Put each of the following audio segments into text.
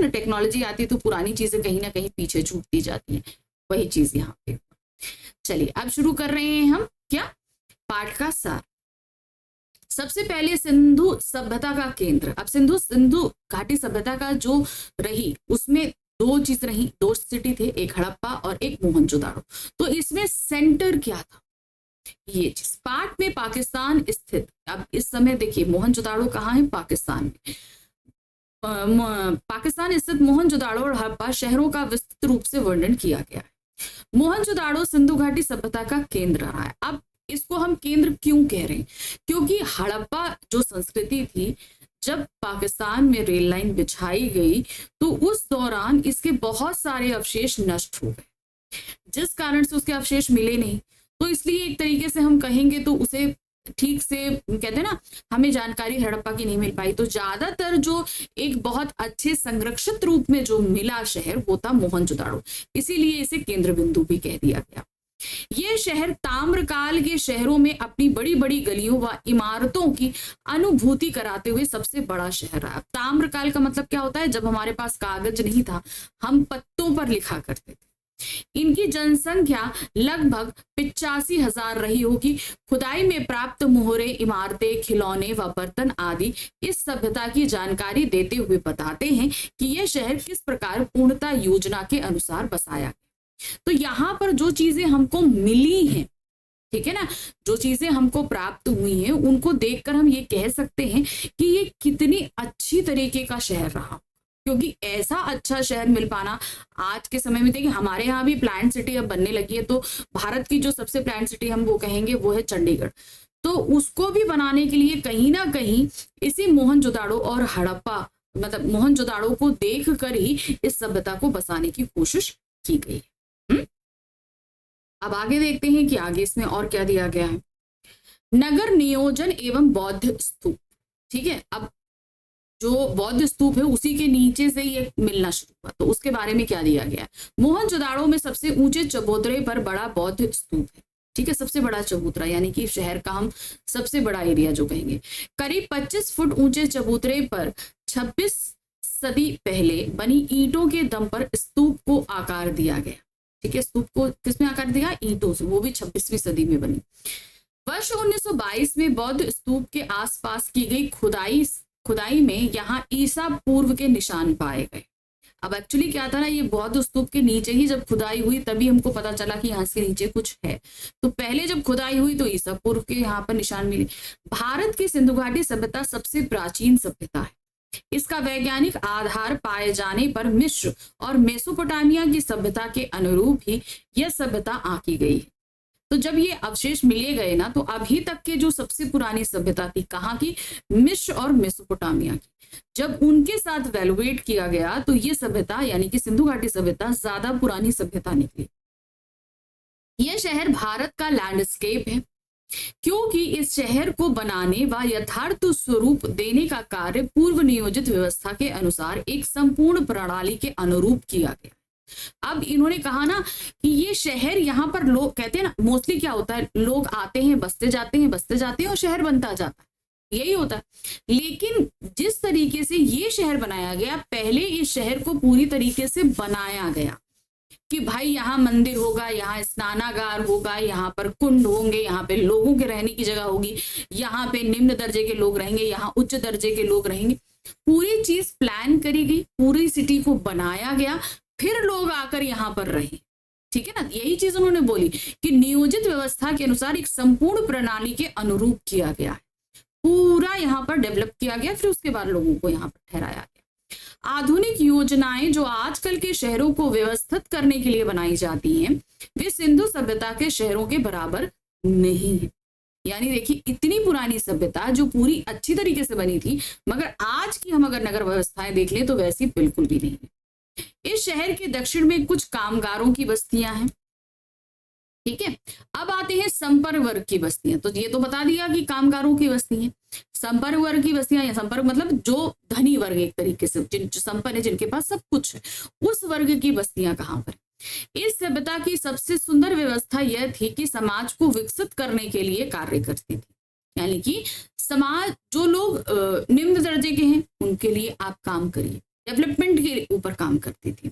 ना, टेक्नोलॉजी आती है तो पुरानी चीजें कहीं ना कहीं पीछे छूटती जाती हैं, वही चीज यहाँ पे। चलिए अब शुरू कर रहे हैं हम क्या, पाठ का सार। सबसे पहले सिंधु सभ्यता का केंद्र। अब सिंधु घाटी सभ्यता का जो रही उसमें दो चीज रही, दो सिटी थे, एक हड़प्पा और एक मोहनजोदाड़ो। तो इसमें सेंटर क्या था, ये चीज पार्ट में पाकिस्तान स्थित। अब इस समय देखिए मोहनजोदाड़ो कहाँ है, पाकिस्तान में। पाकिस्तान स्थित मोहनजोदाड़ो और हड़प्पा शहरों का विस्तृत रूप से वर्णन किया गया है। मोहनजोदाड़ो सिंधु घाटी सभ्यता का केंद्र रहा है। अब इसको हम केंद्र क्यों कह रहे हैं, क्योंकि हड़प्पा जो संस्कृति थी, जब पाकिस्तान में रेल लाइन बिछाई गई तो उस दौरान इसके बहुत सारे अवशेष नष्ट हो गए, जिस कारण से उसके अवशेष मिले नहीं। तो इसलिए एक तरीके से हम कहेंगे तो उसे ठीक से कहते हैं ना, हमें जानकारी हड़प्पा की नहीं मिल पाई। तो ज्यादातर जो एक बहुत अच्छे संरक्षित रूप में जो मिला शहर वो था मोहनजोदाड़ो, इसीलिए इसे केंद्र बिंदु भी कह दिया गया। ये शहर ताम्रकाल के शहरों में अपनी बड़ी बड़ी गलियों व इमारतों की अनुभूति कराते हुए सबसे बड़ा शहर रहा। ताम्रकाल का मतलब क्या होता है, जब हमारे पास कागज नहीं था, हम पत्तों पर लिखा करते थे। इनकी जनसंख्या लगभग 85,000 रही होगी। खुदाई में प्राप्त मोहरे, इमारतें, खिलौने व बर्तन आदि इस सभ्यता की जानकारी देते हुए बताते हैं कि यह शहर किस प्रकार पूर्णता योजना के अनुसार बसाया गया। तो यहाँ पर जो चीजें हमको मिली हैं, ठीक है ना, जो चीजें हमको प्राप्त हुई हैं, उनको देखकर हम ये कह सकते हैं कि ये कितनी अच्छी तरीके का शहर रहा। क्योंकि ऐसा अच्छा शहर मिल पाना आज के समय में, देखिए हमारे यहाँ भी प्लांट सिटी अब बनने लगी है, तो भारत की जो सबसे प्लांट सिटी हम वो कहेंगे वो है चंडीगढ़। तो उसको भी बनाने के लिए कहीं ना कहीं इसी मोहनजोदाड़ो और हड़प्पा, मतलब मोहनजोदाड़ो को देख कर ही इस सभ्यता को बसाने की कोशिश की गई। अब आगे देखते हैं कि आगे इसमें और क्या दिया गया है। नगर नियोजन एवं बौद्ध स्तूप, ठीक है। अब जो बौद्ध स्तूप है उसी के नीचे से ये मिलना शुरू हुआ, तो उसके बारे में क्या दिया गया है। मोहनजोदाड़ो में सबसे ऊंचे चबूतरे पर बड़ा बौद्ध स्तूप है, ठीक है, सबसे बड़ा चबूतरा, यानी कि शहर का हम सबसे बड़ा एरिया जो कहेंगे। करीब 25 फुट ऊंचे चबूतरे पर 26 सदी पहले बनी ईंटों के दम पर स्तूप को आकार दिया गया, ठीक है। स्तूप को किसमें आकार दिया, ईंटों से, वो भी 26वीं सदी में बनी। वर्ष 1922 में बौद्ध स्तूप के आसपास की गई खुदाई में यहाँ ईसा पूर्व के निशान पाए गए। अब एक्चुअली क्या था ना, ये बौद्ध स्तूप के नीचे ही जब खुदाई हुई तभी हमको पता चला कि यहाँ से नीचे कुछ है। तो पहले जब खुदाई हुई तो ईसा पूर्व के यहाँ पर निशान मिले। भारत की सिंधु घाटी सभ्यता सबसे प्राचीन सभ्यता है। इसका वैज्ञानिक आधार पाए जाने पर मिस्र और मेसोपोटामिया की सभ्यता के अनुरूप ही यह सभ्यता आंकी गई है। तो जब ये अवशेष मिले गए ना, तो अभी तक के जो सबसे पुरानी सभ्यता थी कहाँ की, मिस्र और मेसोपोटामिया की, जब उनके साथ वैल्युएट किया गया तो ये सभ्यता यानी कि सिंधु घाटी सभ्यता ज्यादा पुरानी सभ्यता निकली। यह शहर भारत का लैंडस्केप है, क्योंकि इस शहर को बनाने व यथार्थ स्वरूप देने का कार्य पूर्व नियोजित व्यवस्था के अनुसार एक संपूर्ण प्रणाली के अनुरूप किया गया। अब इन्होंने कहा ना कि ये शहर, यहाँ पर लोग कहते हैं ना, मोस्टली क्या होता है, लोग आते हैं, बसते जाते हैं और शहर बनता जाता है, यही होता है। लेकिन जिस तरीके से ये शहर बनाया गया, पहले इस शहर को पूरी तरीके से बनाया गया कि भाई यहाँ मंदिर होगा, यहाँ स्नानागार होगा, यहाँ पर कुंड होंगे, यहाँ पे लोगों के रहने की जगह होगी, यहाँ पे निम्न दर्जे के लोग रहेंगे, यहाँ उच्च दर्जे के लोग रहेंगे। पूरी चीज प्लान करी गई, पूरी सिटी को बनाया गया, फिर लोग आकर यहाँ पर रहे, ठीक है ना। यही चीज उन्होंने बोली कि नियोजित व्यवस्था के अनुसार एक संपूर्ण प्रणाली के अनुरूप किया गया है, पूरा यहाँ पर डेवलप किया गया, फिर उसके बाद लोगों को यहाँ पर ठहराया गया। आधुनिक योजनाएं जो आजकल के शहरों को व्यवस्थित करने के लिए बनाई जाती हैं, वे सिंधु सभ्यता के शहरों के बराबर नहीं है। यानी देखिए, इतनी पुरानी सभ्यता जो पूरी अच्छी तरीके से बनी थी, मगर आज की हम अगर नगर व्यवस्थाएं देख लें तो वैसी बिल्कुल भी नहीं है। इस शहर के दक्षिण में कुछ कामगारों की बस्तियां हैं, ठीक है। अब आते हैं संपर्क वर्ग की बस्तियां। तो ये तो बता दिया कि कामगारों की बस्ती है। संपर्क वर्ग की बस्तियां, या संपर्क मतलब जो धनी वर्ग, एक तरीके से जो संपन्न है, जिनके पास सब कुछ है, उस वर्ग की बस्तियां कहाँ पर। इस सभ्यता की सबसे सुंदर व्यवस्था यह थी कि समाज को विकसित करने के लिए कार्य करती थी। यानी कि समाज, जो लोग निम्न दर्जे के हैं उनके लिए आप काम करिए, डेवलपमेंट के ऊपर काम करती थी।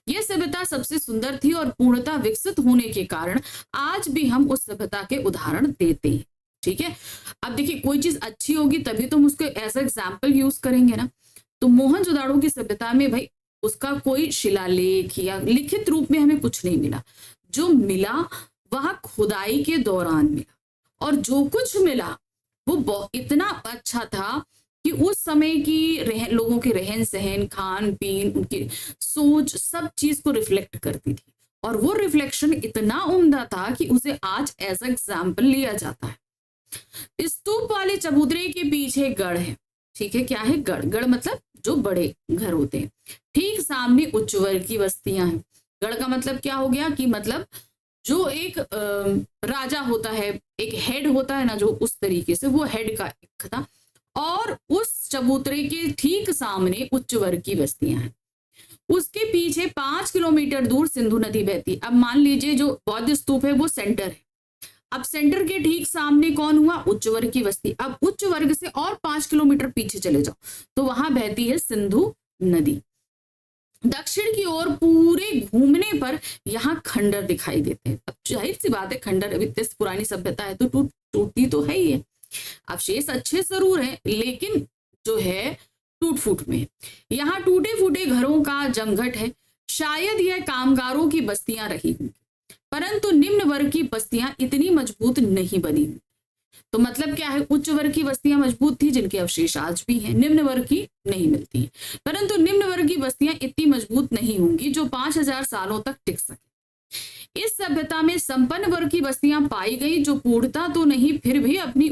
यह सभ्यता सबसे सुंदर थी और पूर्णतः विकसित होने के कारण आज भी हम उस सभ्यता के उदाहरण देते हैं। ठीक है, अब देखिए कोई चीज अच्छी होगी तभी तो हम उसको ऐसा एग्जाम्पल यूज करेंगे ना। तो मोहनजोदाड़ो की सभ्यता में भाई उसका कोई शिलालेख या लिखित रूप में हमें कुछ नहीं मिला। जो मिला वह खुदाई के दौरान मिला, और जो कुछ मिला वो इतना अच्छा था कि उस समय की लोगों के रहन सहन, खान पीन, उनकी सोच, सब चीज को रिफ्लेक्ट करती थी। और वो रिफ्लेक्शन इतना उम्दा था कि उसे आज एज एग्जाम्पल लिया जाता है। स्तूप वाले चबूतरे के पीछे गढ़ है। ठीक है, क्या है गढ़? गढ़ मतलब जो बड़े घर होते हैं। ठीक सामने उच्च वर्ग की बस्तियां हैं। गढ़ का मतलब क्या हो गया कि मतलब जो एक राजा होता है, एक हेड होता है ना, जो उस तरीके से वो हेड का एक था। और उस चबूतरे के ठीक सामने उच्च वर्ग की बस्तियां हैं। उसके पीछे 5 किलोमीटर दूर सिंधु नदी बहती। अब मान लीजिए जो बौद्ध स्तूप है वो सेंटर है। अब सेंटर के ठीक सामने कौन हुआ? उच्च वर्ग की बस्ती। अब उच्च वर्ग से और 5 किलोमीटर पीछे चले जाओ तो वहां बहती है सिंधु नदी। दक्षिण की ओर पूरे घूमने पर यहाँ खंडर दिखाई देते हैं। अब जाहिर सी बात है, खंडर अभी इतनी पुरानी सभ्यता है तो टूटती तो है ही है। अवशेष अच्छे जरूर है लेकिन जो है टूट फूट में। यहाँ टूटे फूटे घरों का जमघट है। शायद यह कामगारों की बस्तियां रही होंगी, परंतु निम्न वर्ग की बस्तियां इतनी मजबूत नहीं बनी। तो मतलब क्या है? उच्च वर्ग की बस्तियां मजबूत थी जिनके अवशेष आज भी हैं, निम्न वर्ग की नहीं मिलती है। परंतु निम्न वर्ग की बस्तियां इतनी मजबूत नहीं होंगी जो 5000 सालों तक टिक सके। इस सभ्यता में संपन्न वर्ग की बस्तियां पाई गई जो पूर्णता तो नहीं फिर भी अपनी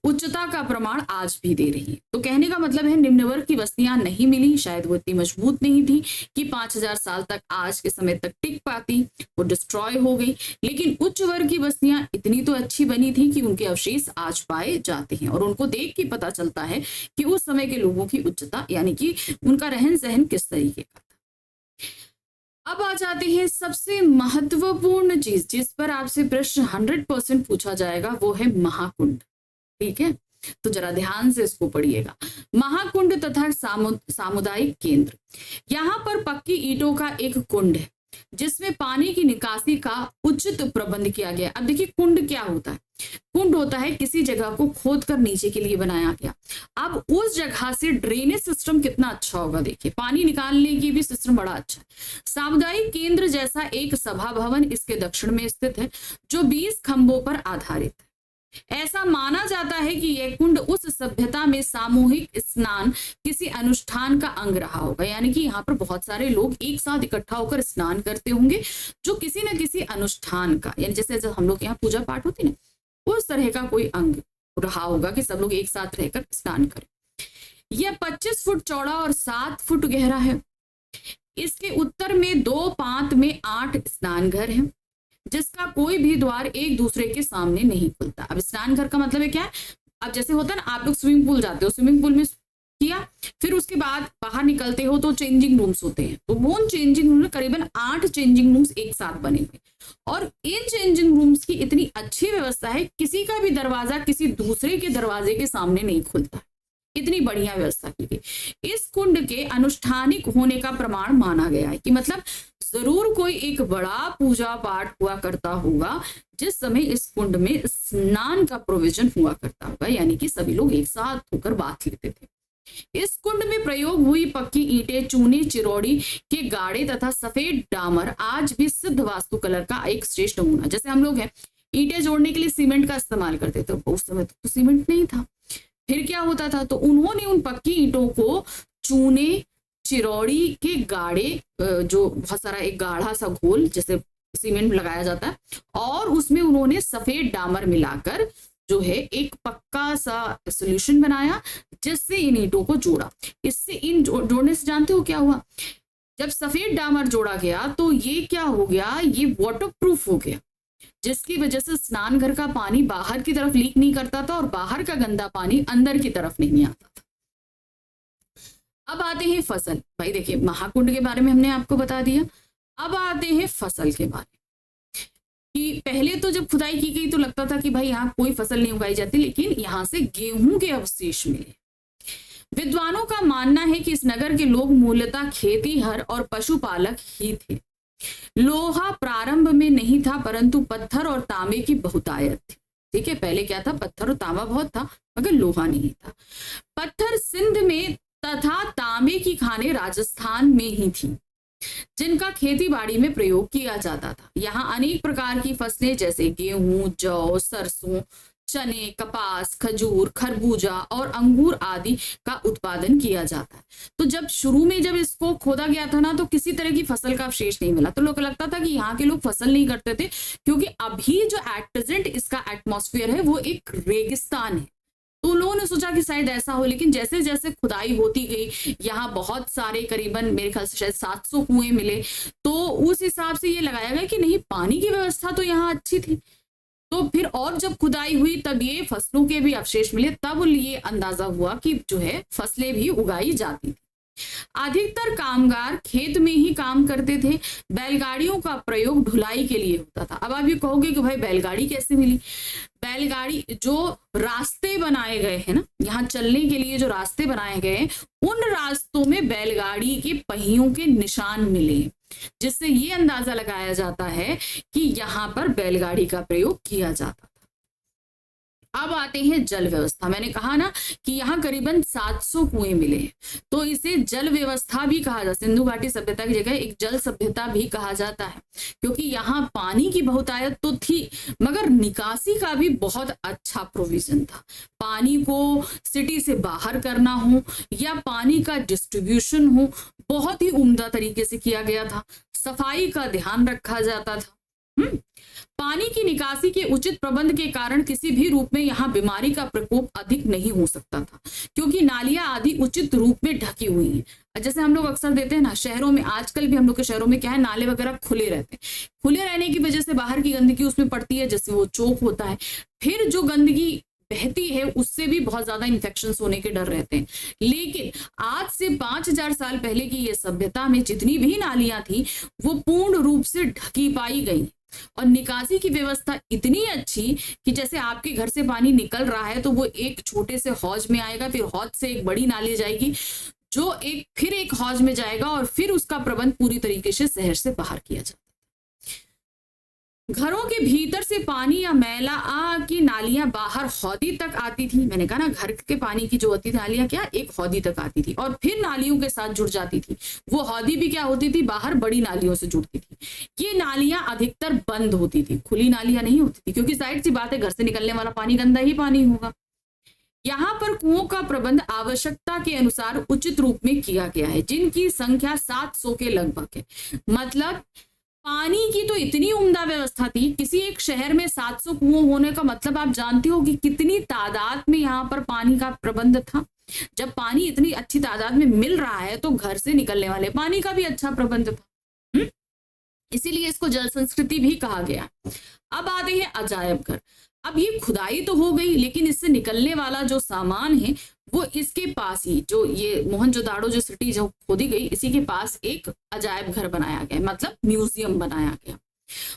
उच्चता का प्रमाण आज भी दे रही है। तो कहने का मतलब है निम्न वर्ग की बस्तियां नहीं मिली, शायद वो इतनी मजबूत नहीं थी कि 5000 साल तक, आज के समय तक टिक पाती, वो डिस्ट्रॉय हो गई। लेकिन उच्च वर्ग की बस्तियां इतनी तो अच्छी बनी थी कि उनके अवशेष आज पाए जाते हैं और उनको देख के पता चलता है कि उस समय के लोगों की उच्चता यानी कि उनका रहन सहन किस तरीके का था। अब आ जाते हैं सबसे महत्वपूर्ण चीज जिस पर आपसे प्रश्न 100% पूछा जाएगा, वो है महाकुंड। ठीक है, तो जरा ध्यान से इसको पढ़िएगा। महाकुंड तथा सामुदायिक केंद्र। यहाँ पर पक्की ईंटों का एक कुंड है जिसमें पानी की निकासी का उचित प्रबंध किया गया। अब देखिए कुंड क्या होता है? कुंड होता है किसी जगह को खोद कर नीचे के लिए बनाया गया। अब उस जगह से ड्रेनेज सिस्टम कितना अच्छा होगा, देखिए पानी निकालने की भी सिस्टम बड़ा अच्छा है। सामुदायिक केंद्र जैसा एक सभा भवन इसके दक्षिण में स्थित है जो 20 खंभों पर आधारित है। ऐसा माना जाता है कि यह कुंड उस सभ्यता में सामूहिक स्नान किसी अनुष्ठान का अंग रहा होगा। यानी कि यहाँ पर बहुत सारे लोग एक साथ इकट्ठा होकर स्नान करते होंगे जो किसी न किसी अनुष्ठान का, यानी जैसे हम लोग यहाँ पूजा पाठ होती ना, उस तरह का कोई अंग रहा होगा कि सब लोग एक साथ रहकर स्नान करें। यह 25 फुट चौड़ा और 7 फुट गहरा है। इसके उत्तर में 2 पांत में 8 स्नान घर हैं जिसका कोई भी द्वार एक दूसरे के सामने नहीं खुलता। अब स्नान घर का मतलब है क्या? अब जैसे होता है ना, आप लोग स्विमिंग पूल जाते हो, स्विमिंग पूल में किया, फिर उसके बाद बाहर निकलते हो तो चेंजिंग रूम्स होते हैं। तो वो चेंजिंग रूम में करीबन 8 चेंजिंग रूम्स एक साथ बने हुए, और इन चेंजिंग रूम्स की इतनी अच्छी व्यवस्था है, किसी का भी दरवाजा किसी दूसरे के दरवाजे के सामने नहीं खुलता। इतनी बढ़िया व्यवस्था की गई। इस कुंड के अनुष्ठानिक होने का प्रमाण माना गया है कि मतलब जरूर कोई एक बड़ा पूजा पाठ हुआ करता होगा जिस समय इस कुंड में स्नान का प्रोविजन हुआ करता होगा, यानी कि सभी लोग एक साथ होकर बात लेते थे। इस कुंड में प्रयोग हुई पक्की ईंटें, चूने, चिरौड़ी के गाड़े तथा सफेद डामर आज भी सिद्ध वास्तुकला का एक श्रेष्ठ नमूना। जैसे हम लोग हैं ईंटें जोड़ने के लिए सीमेंट का इस्तेमाल करते थे, उस समय तो सीमेंट नहीं था, फिर क्या होता था? तो उन्होंने उन पक्की ईंटों को चूने, चिरौड़ी के गाड़े, जो बहुत सारा एक गाढ़ा सा घोल जैसे सीमेंट लगाया जाता है, और उसमें उन्होंने सफेद डामर मिलाकर जो है एक पक्का सा सोल्यूशन बनाया जिससे इन ईंटों को जोड़ा। इससे इन जोड़ने से जानते हो क्या हुआ? जब सफेद डामर जोड़ा गया तो ये क्या हो गया, ये वाटर प्रूफ हो गया, जिसकी वजह से स्नान घर का पानी बाहर की तरफ लीक नहीं करता था और बाहर का गंदा पानी अंदर की तरफ नहीं आता था। अब आते हैं फसल। भाई देखिए महाकुंड के बारे में हमने आपको बता दिया, अब आते हैं फसल के बारे में कि पहले तो जब खुदाई की गई तो लगता था कि भाई यहाँ कोई फसल नहीं उगाई जाती, लेकिन यहाँ से गेहूं के अवशेष मिले। विद्वानों का मानना है कि इस नगर के लोग मूलतः खेतीहर और पशुपालक ही थे। लोहा प्रारंभ में नहीं था, परंतु पत्थर और तांबे की बहुतायत थी। ठीक है, पहले क्या था, पत्थर और तांबा बहुत था मगर लोहा नहीं था। पत्थर सिंध में तथा तांबे की खानें राजस्थान में ही थी, जिनका खेती बाड़ी में प्रयोग किया जाता था। यहाँ अनेक प्रकार की फसलें जैसे गेहूं, जौ, सरसों, चने, कपास, खजूर, खरबूजा और अंगूर आदि का उत्पादन किया जाता है। तो जब शुरू में जब इसको खोदा गया था ना, तो किसी तरह की फसल का अवशेष नहीं मिला, तो लोग लगता था कि यहाँ के लोग फसल नहीं करते थे, क्योंकि अभी जो एट प्रेजेंट इसका एटमॉस्फेयर है वो एक रेगिस्तान है। तो लोगों ने सोचा कि शायद ऐसा हो, लेकिन जैसे जैसे खुदाई होती गई, यहाँ बहुत सारे करीबन मेरे ख्याल से शायद 700 कुएं मिले, तो उस हिसाब से ये लगाया गया कि नहीं, पानी की व्यवस्था तो यहाँ अच्छी थी। तो फिर और जब खुदाई हुई तब ये फसलों के भी अवशेष मिले, तब ये अंदाजा हुआ कि जो है फसलें भी उगाई जाती थी। अधिकतर कामगार खेत में ही काम करते थे। बैलगाड़ियों का प्रयोग ढुलाई के लिए होता था। अब आप ये कहोगे कि भाई बैलगाड़ी कैसे मिली? बैलगाड़ी, जो रास्ते बनाए गए हैं ना, यहाँ चलने के लिए जो रास्ते बनाए गए, उन रास्तों में बैलगाड़ी के पहियों के निशान मिले, जिससे ये अंदाजा लगाया जाता है कि यहाँ पर बैलगाड़ी का प्रयोग किया जाता था। अब आते हैं जल व्यवस्था। मैंने कहा ना कि यहाँ करीबन 700 कुएं मिले, तो इसे जल व्यवस्था भी कहा जाता है। सिंधु घाटी सभ्यता की जगह एक जल सभ्यता भी कहा जाता है, क्योंकि यहाँ पानी की बहुतायत तो थी मगर निकासी का भी बहुत अच्छा प्रोविजन था। पानी को सिटी से बाहर करना हो या पानी का डिस्ट्रीब्यूशन हो, बहुत ही उम्दा तरीके से किया गया था। सफाई का ध्यान रखा जाता था। पानी की निकासी के उचित प्रबंध के कारण किसी भी रूप में यहाँ बीमारी का प्रकोप अधिक नहीं हो सकता था, क्योंकि नालियां आदि उचित रूप में ढकी हुई हैं। जैसे हम लोग अक्सर देते हैं ना, शहरों में आजकल भी हम लोग के शहरों में क्या है, नाले वगैरह खुले रहते हैं। खुले रहने की वजह से बाहर की गंदगी उसमें पड़ती है, जैसे वो चोक होता है, फिर जो गंदगी बहती है उससे भी बहुत ज्यादा इन्फेक्शंस होने के डर रहते हैं। लेकिन आज से 5000 साल पहले की ये सभ्यता में जितनी भी नालियां थी वो पूर्ण रूप से ढकी पाई गई, और निकासी की व्यवस्था इतनी अच्छी कि जैसे आपके घर से पानी निकल रहा है तो वो एक छोटे से हौज में आएगा, फिर हौज से एक बड़ी नाली जाएगी, जो फिर एक हौज में जाएगा, और फिर उसका प्रबंध पूरी तरीके से शहर से बाहर किया जाता है। घरों के भीतर से पानी या मैला की नालियां बाहर हौदी तक आती थी। मैंने कहा ना, घर के पानी की जो होती थी नालियां, क्या एक हौदी तक आती थी और फिर नालियों के साथ जुड़ जाती थी। वो हौदी भी क्या होती थी, बाहर बड़ी नालियों से जुड़ती थी। ये नालियां अधिकतर बंद होती थी, खुली नालियां नहीं होती थी, क्योंकि जाहिर सी बात है घर से निकलने वाला पानी गंदा ही पानी होगा। यहाँ पर कुओं का प्रबंध आवश्यकता के अनुसार उचित रूप में किया गया है, जिनकी संख्या 700 के लगभग है। मतलब पानी की तो इतनी उम्दा व्यवस्था थी। किसी एक शहर में 700 कुओं होने का मतलब आप जानते हो कि कितनी तादाद में यहाँ पर पानी का प्रबंध था। जब पानी इतनी अच्छी तादाद में मिल रहा है तो घर से निकलने वाले पानी का भी अच्छा प्रबंध था। इसीलिए इसको जल संस्कृति भी कहा गया। अब आते हैं अजायब घर। अब ये खुदाई तो हो गई, लेकिन इससे निकलने वाला जो सामान है वो इसके पास ही, जो ये मोहनजोदाड़ो जो सिटी जो खोदी गई, इसी के पास एक अजायब घर बनाया गया, मतलब म्यूजियम बनाया गया।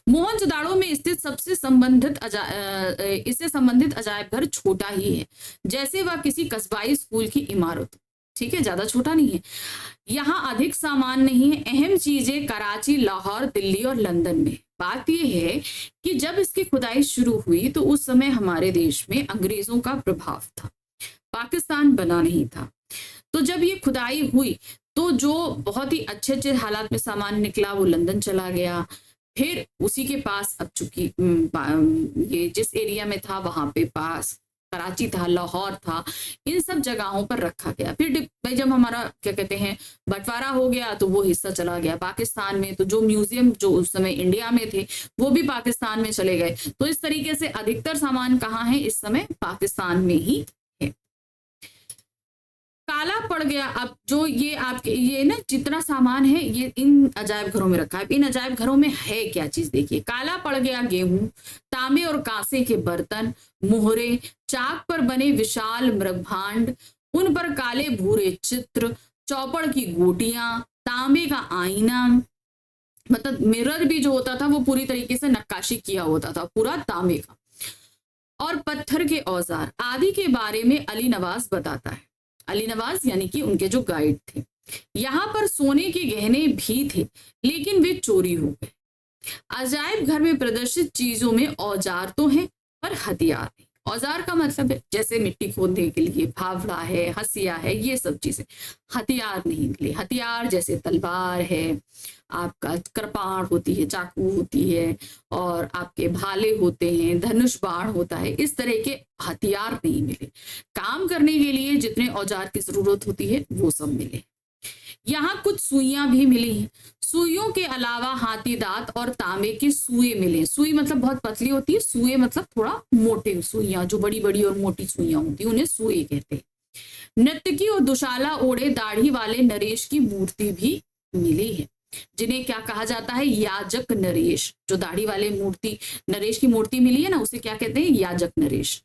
मोहनजोदाड़ो में स्थित सबसे इससे संबंधित अजायब घर छोटा ही है, जैसे वह किसी कस्बाई स्कूल की इमारत। ठीक है, ज्यादा छोटा नहीं है। यहाँ अधिक सामान नहीं है। अहम चीजें कराची, लाहौर, दिल्ली और लंदन में। बात यह है कि जब इसकी खुदाई शुरू हुई तो उस समय हमारे देश में अंग्रेजों का प्रभाव था, पाकिस्तान बना नहीं था। तो जब ये खुदाई हुई तो जो बहुत ही अच्छे अच्छे हालात में सामान निकला वो लंदन चला गया। फिर उसी के पास, अब चूंकि ये जिस एरिया में था वहां पे पास कराची था, लाहौर था, इन सब जगहों पर रखा गया। फिर भाई जब हमारा क्या कहते हैं बंटवारा हो गया तो वो हिस्सा चला गया पाकिस्तान में। तो जो म्यूजियम जो उस समय इंडिया में थे वो भी पाकिस्तान में चले गए। तो इस तरीके से अधिकतर सामान कहाँ है इस समय, पाकिस्तान में ही है। काला पड़ गया। अब जो ये आपके ये ना जितना सामान है ये इन अजायब घरों में रखा है। इन अजायब घरों में है क्या चीज, देखिए। काला पड़ गया गेहूं, तांबे और कांसे के बर्तन, मोहरे, चाक पर बने विशाल मृगभांड, उन पर काले भूरे चित्र, चौपड़ की गोटियां, तांबे का आईना, मतलब मिरर भी जो होता था वो पूरी तरीके से नक्काशी किया होता था, पूरा तांबे का, और पत्थर के औजार आदि के बारे में अली नवाज बताता है। अली नवाज यानी कि उनके जो गाइड थे। यहाँ पर सोने के गहने भी थे, लेकिन वे चोरी हो गए। अजायब घर में प्रदर्शित चीजों में औजार तो हैं, पर हथियार नहीं। औजार का मतलब है जैसे मिट्टी खोदने के लिए फावड़ा है, हसिया है, ये सब चीजें। हथियार नहीं मिले। हथियार जैसे तलवार है, आपका कृपाण होती है, चाकू होती है, और आपके भाले होते हैं, धनुष बाण होता है, इस तरह के हथियार नहीं मिले। काम करने के लिए जितने औजार की जरूरत होती है वो सब मिले। यहाँ कुछ सुइयां भी मिली हैं। सुइयों के अलावा हाथी दांत और तांबे के सुए मिले। सुई मतलब बहुत पतली होती है, सुए मतलब थोड़ा मोटे सुइयां, जो बड़ी बड़ी और मोटी सुइयां होती है उन्हें सुए कहते हैं। नर्तकी और दुशाला ओढ़े दाढ़ी वाले नरेश की मूर्ति भी मिली है, जिन्हें क्या कहा जाता है, याजक नरेश। जो दाढ़ी वाले मूर्ति नरेश की मूर्ति मिली है ना, उसे क्या कहते हैं, याजक नरेश।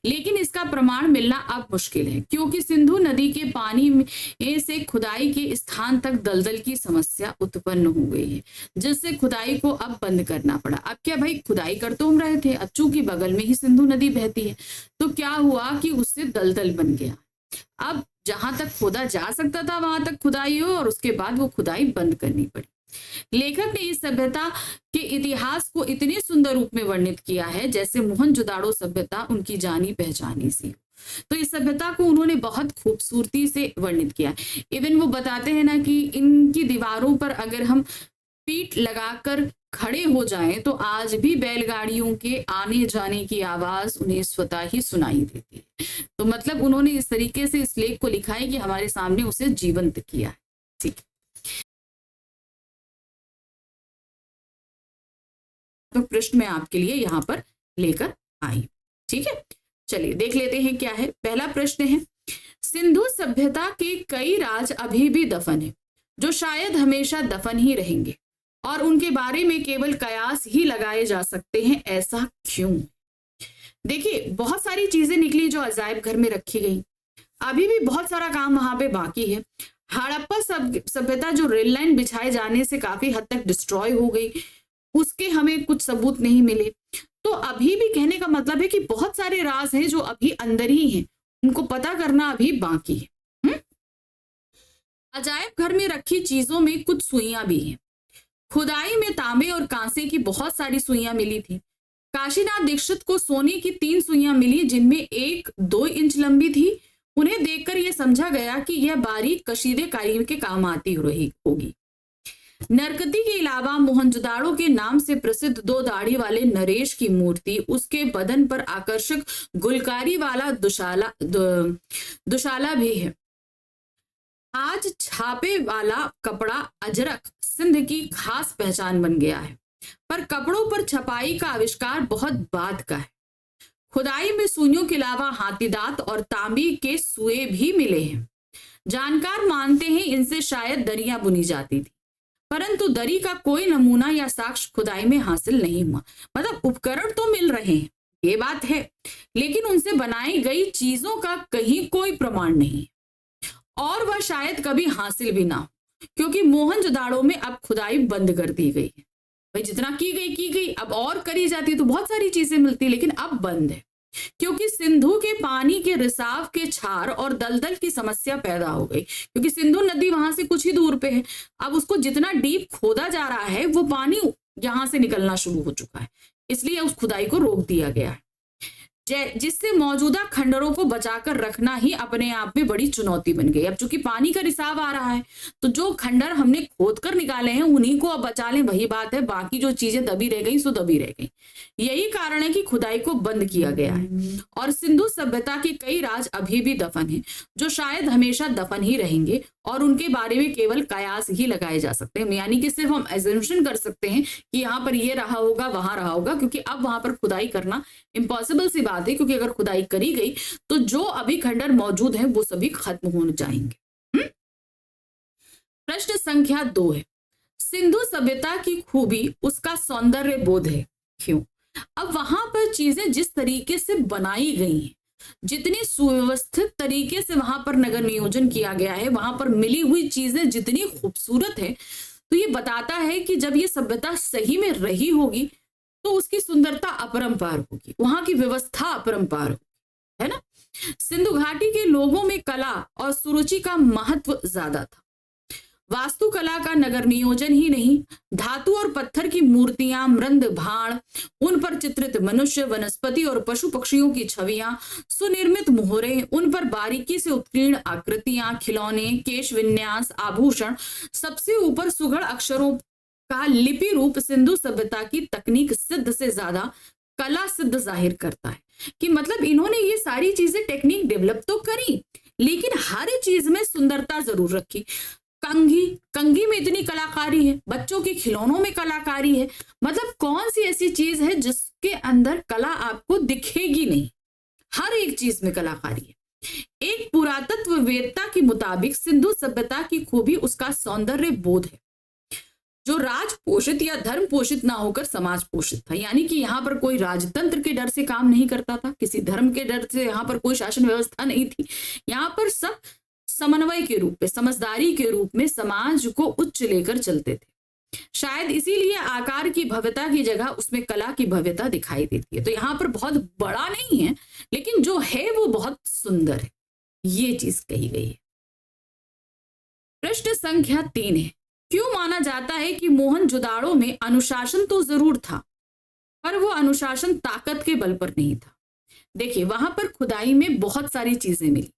लेकिन इसका प्रमाण मिलना अब मुश्किल है, क्योंकि सिंधु नदी के पानी में से खुदाई के स्थान तक दलदल की समस्या उत्पन्न हो गई है, जिससे खुदाई को अब बंद करना पड़ा। अब क्या भाई, खुदाई कर तो हम रहे थे, अब चूंकि बगल में ही सिंधु नदी बहती है, तो क्या हुआ कि उससे दलदल बन गया। अब जहां तक खोदा जा सकता था वहां तक खुदाई हो, और उसके बाद वो खुदाई बंद करनी पड़ी। लेखक ने इस सभ्यता के इतिहास को इतने सुंदर रूप में वर्णित किया है जैसे मोहनजोदाड़ो सभ्यता उनकी जानी पहचानी सी। तो इस सभ्यता को उन्होंने बहुत खूबसूरती से वर्णित किया। इवन वो बताते हैं ना कि इनकी दीवारों पर अगर हम पीठ लगाकर खड़े हो जाएं तो आज भी बैलगाड़ियों के आने जाने की आवाज उन्हें स्वतः ही सुनाई देती है। तो मतलब उन्होंने इस तरीके से इस लेख को लिखा है कि हमारे सामने उसे जीवंत किया है। ठीक है, तो प्रश्न मैं आपके लिए यहाँ पर लेकर आई। ठीक है, चलिए देख लेते हैं क्या है। पहला प्रश्न है, सिंधु सभ्यता के कई राज अभी भी दफन है, जो शायद हमेशा दफन ही रहेंगे, और उनके बारे में केवल कयास ही लगाए जा सकते हैं, ऐसा क्यों? देखिए, बहुत सारी चीजें निकली जो अजायब घर में रखी गई, अभी भी बहुत सारा काम वहां पे बाकी है। हड़प्पा सभ्यता जो रेल लाइन बिछाए जाने से काफी हद तक डिस्ट्रॉय हो गई, उसके हमें कुछ सबूत नहीं मिले। तो अभी भी कहने का मतलब है कि बहुत सारे राज हैं जो अभी अंदर ही हैं, उनको पता करना अभी बाकी है। अजायब घर में रखी चीजों में कुछ सुइयां भी हैं। खुदाई में तांबे और कांसे की बहुत सारी सुइयां मिली थी। काशीनाथ दीक्षित को सोने की 3 सुइयां मिली, जिनमें एक 2 इंच लंबी थी। उन्हें देखकर यह समझा गया कि यह बारीक कशीदे कारी के काम आती रही होगी। नरकती के अलावा मोहनजोदाड़ो के नाम से प्रसिद्ध 2 दाढ़ी वाले नरेश की मूर्ति, उसके बदन पर आकर्षक गुलकारी वाला दुशाला भी है। आज छापे वाला कपड़ा अजरक सिंध की खास पहचान बन गया है, पर कपड़ों पर छपाई का आविष्कार बहुत बाद का है। खुदाई में सुइयों के अलावा हाथीदांत और तांबी के सुए भी मिले हैं। जानकार मानते हैं इनसे शायद दरियां बुनी जाती थी, परंतु दरी का कोई नमूना या साक्ष्य खुदाई में हासिल नहीं हुआ। मतलब उपकरण तो मिल रहे हैं, ये बात है, लेकिन उनसे बनाई गई चीजों का कहीं कोई प्रमाण नहीं, और वह शायद कभी हासिल भी ना हो, क्योंकि मोहनजोदाड़ो में अब खुदाई बंद कर दी गई है। भाई जितना की गई, अब और करी जाती तो बहुत सारी चीजें मिलती, लेकिन अब बंद है, क्योंकि सिंधु के पानी के रिसाव के छार और दलदल की समस्या पैदा हो गई। क्योंकि सिंधु नदी वहां से कुछ ही दूर पे है, अब उसको जितना डीप खोदा जा रहा है वो पानी यहां से निकलना शुरू हो चुका है, इसलिए उस खुदाई को रोक दिया गया है, जिससे मौजूदा खंडरों को बचाकर रखना ही अपने आप में बड़ी चुनौती बन गई। अब चूंकि पानी का रिसाव आ रहा है, तो जो खंडर हमने खोद कर निकाले हैं उन्हीं को अब बचा लें, वही बात है। बाकी जो चीजें दबी रह गई सो दबी रह गई। यही कारण है कि खुदाई को बंद किया गया है, और सिंधु सभ्यता के कई राज अभी भी दफन है, जो शायद हमेशा दफन ही रहेंगे, और उनके बारे में केवल कयास ही लगाए जा सकते हैं। यानी कि सिर्फ हम एजम्पशन कर सकते हैं कि यहाँ पर ये रहा होगा, वहां रहा होगा, क्योंकि अब वहां पर खुदाई करना इम्पॉसिबल सी बात है, क्योंकि अगर खुदाई करी गई तो जो अभी खंडर मौजूद हैं वो सभी खत्म हो जाएंगे। प्रश्न संख्या 2 है, सिंधु सभ्यता की खूबी उसका सौंदर्य बोध है, क्यों? अब वहां पर चीजें जिस तरीके से बनाई गई हैं, जितनी सुव्यवस्थित तरीके से वहां पर नगर नियोजन किया गया है, वहां पर मिली हुई चीजें जितनी खूबसूरत है, तो ये बताता है कि जब ये सभ्यता सही में रही होगी तो उसकी सुंदरता अपरंपार होगी, वहां की व्यवस्था अपरंपार होगी, है ना। सिंधु घाटी के लोगों में कला और सुरुचि का महत्व ज्यादा था। वास्तुकला का नगर नियोजन ही नहीं, धातु और पत्थर की मूर्तियां, मृद भाण, उन पर चित्रित मनुष्य, वनस्पति और पशु पक्षियों की छवियां, सुनिर्मित मोहरे, उन पर बारीकी से उत्कीर्ण आकृतियां, खिलौने, केश विन्यास, आभूषण, सबसे ऊपर सुघड़ अक्षरों का लिपि रूप सिंधु सभ्यता की तकनीक सिद्ध से ज्यादा कला सिद्ध जाहिर करता है। कि मतलब इन्होंने ये सारी चीजें टेक्निक डेवलप तो करी, लेकिन हर चीज में सुंदरता जरूर रखी। कंघी में इतनी कलाकारी है, बच्चों के खिलौनों में कलाकारी है, मतलब कौन सी ऐसी चीज है जिसके अंदर कला आपको दिखेगी नहीं? हर एक चीज में कलाकारी है। एक पुरातत्ववेत्ता के मुताबिक सिंधु सभ्यता की खूबी उसका सौंदर्य बोध है, जो राज पोषित या धर्म पोषित ना होकर समाज पोषित था। यानी कि यहाँ पर कोई राजतंत्र के डर से काम नहीं करता था, किसी धर्म के डर से यहाँ पर कोई शासन व्यवस्था नहीं थी। यहाँ पर सब समन्वय के रूप में, समझदारी के रूप में समाज को उच्च लेकर चलते थे। शायद इसीलिए आकार की भव्यता की जगह उसमें कला की भव्यता दिखाई देती है। तो यहाँ पर बहुत बड़ा नहीं है, लेकिन जो है वो बहुत सुंदर है, ये चीज कही गई है। प्रश्न संख्या 3 है, क्यों माना जाता है कि मोहनजोदाड़ो में अनुशासन तो जरूर था, पर वो अनुशासन ताकत के बल पर नहीं था? देखिए, वहां पर खुदाई में बहुत सारी चीजें मिली,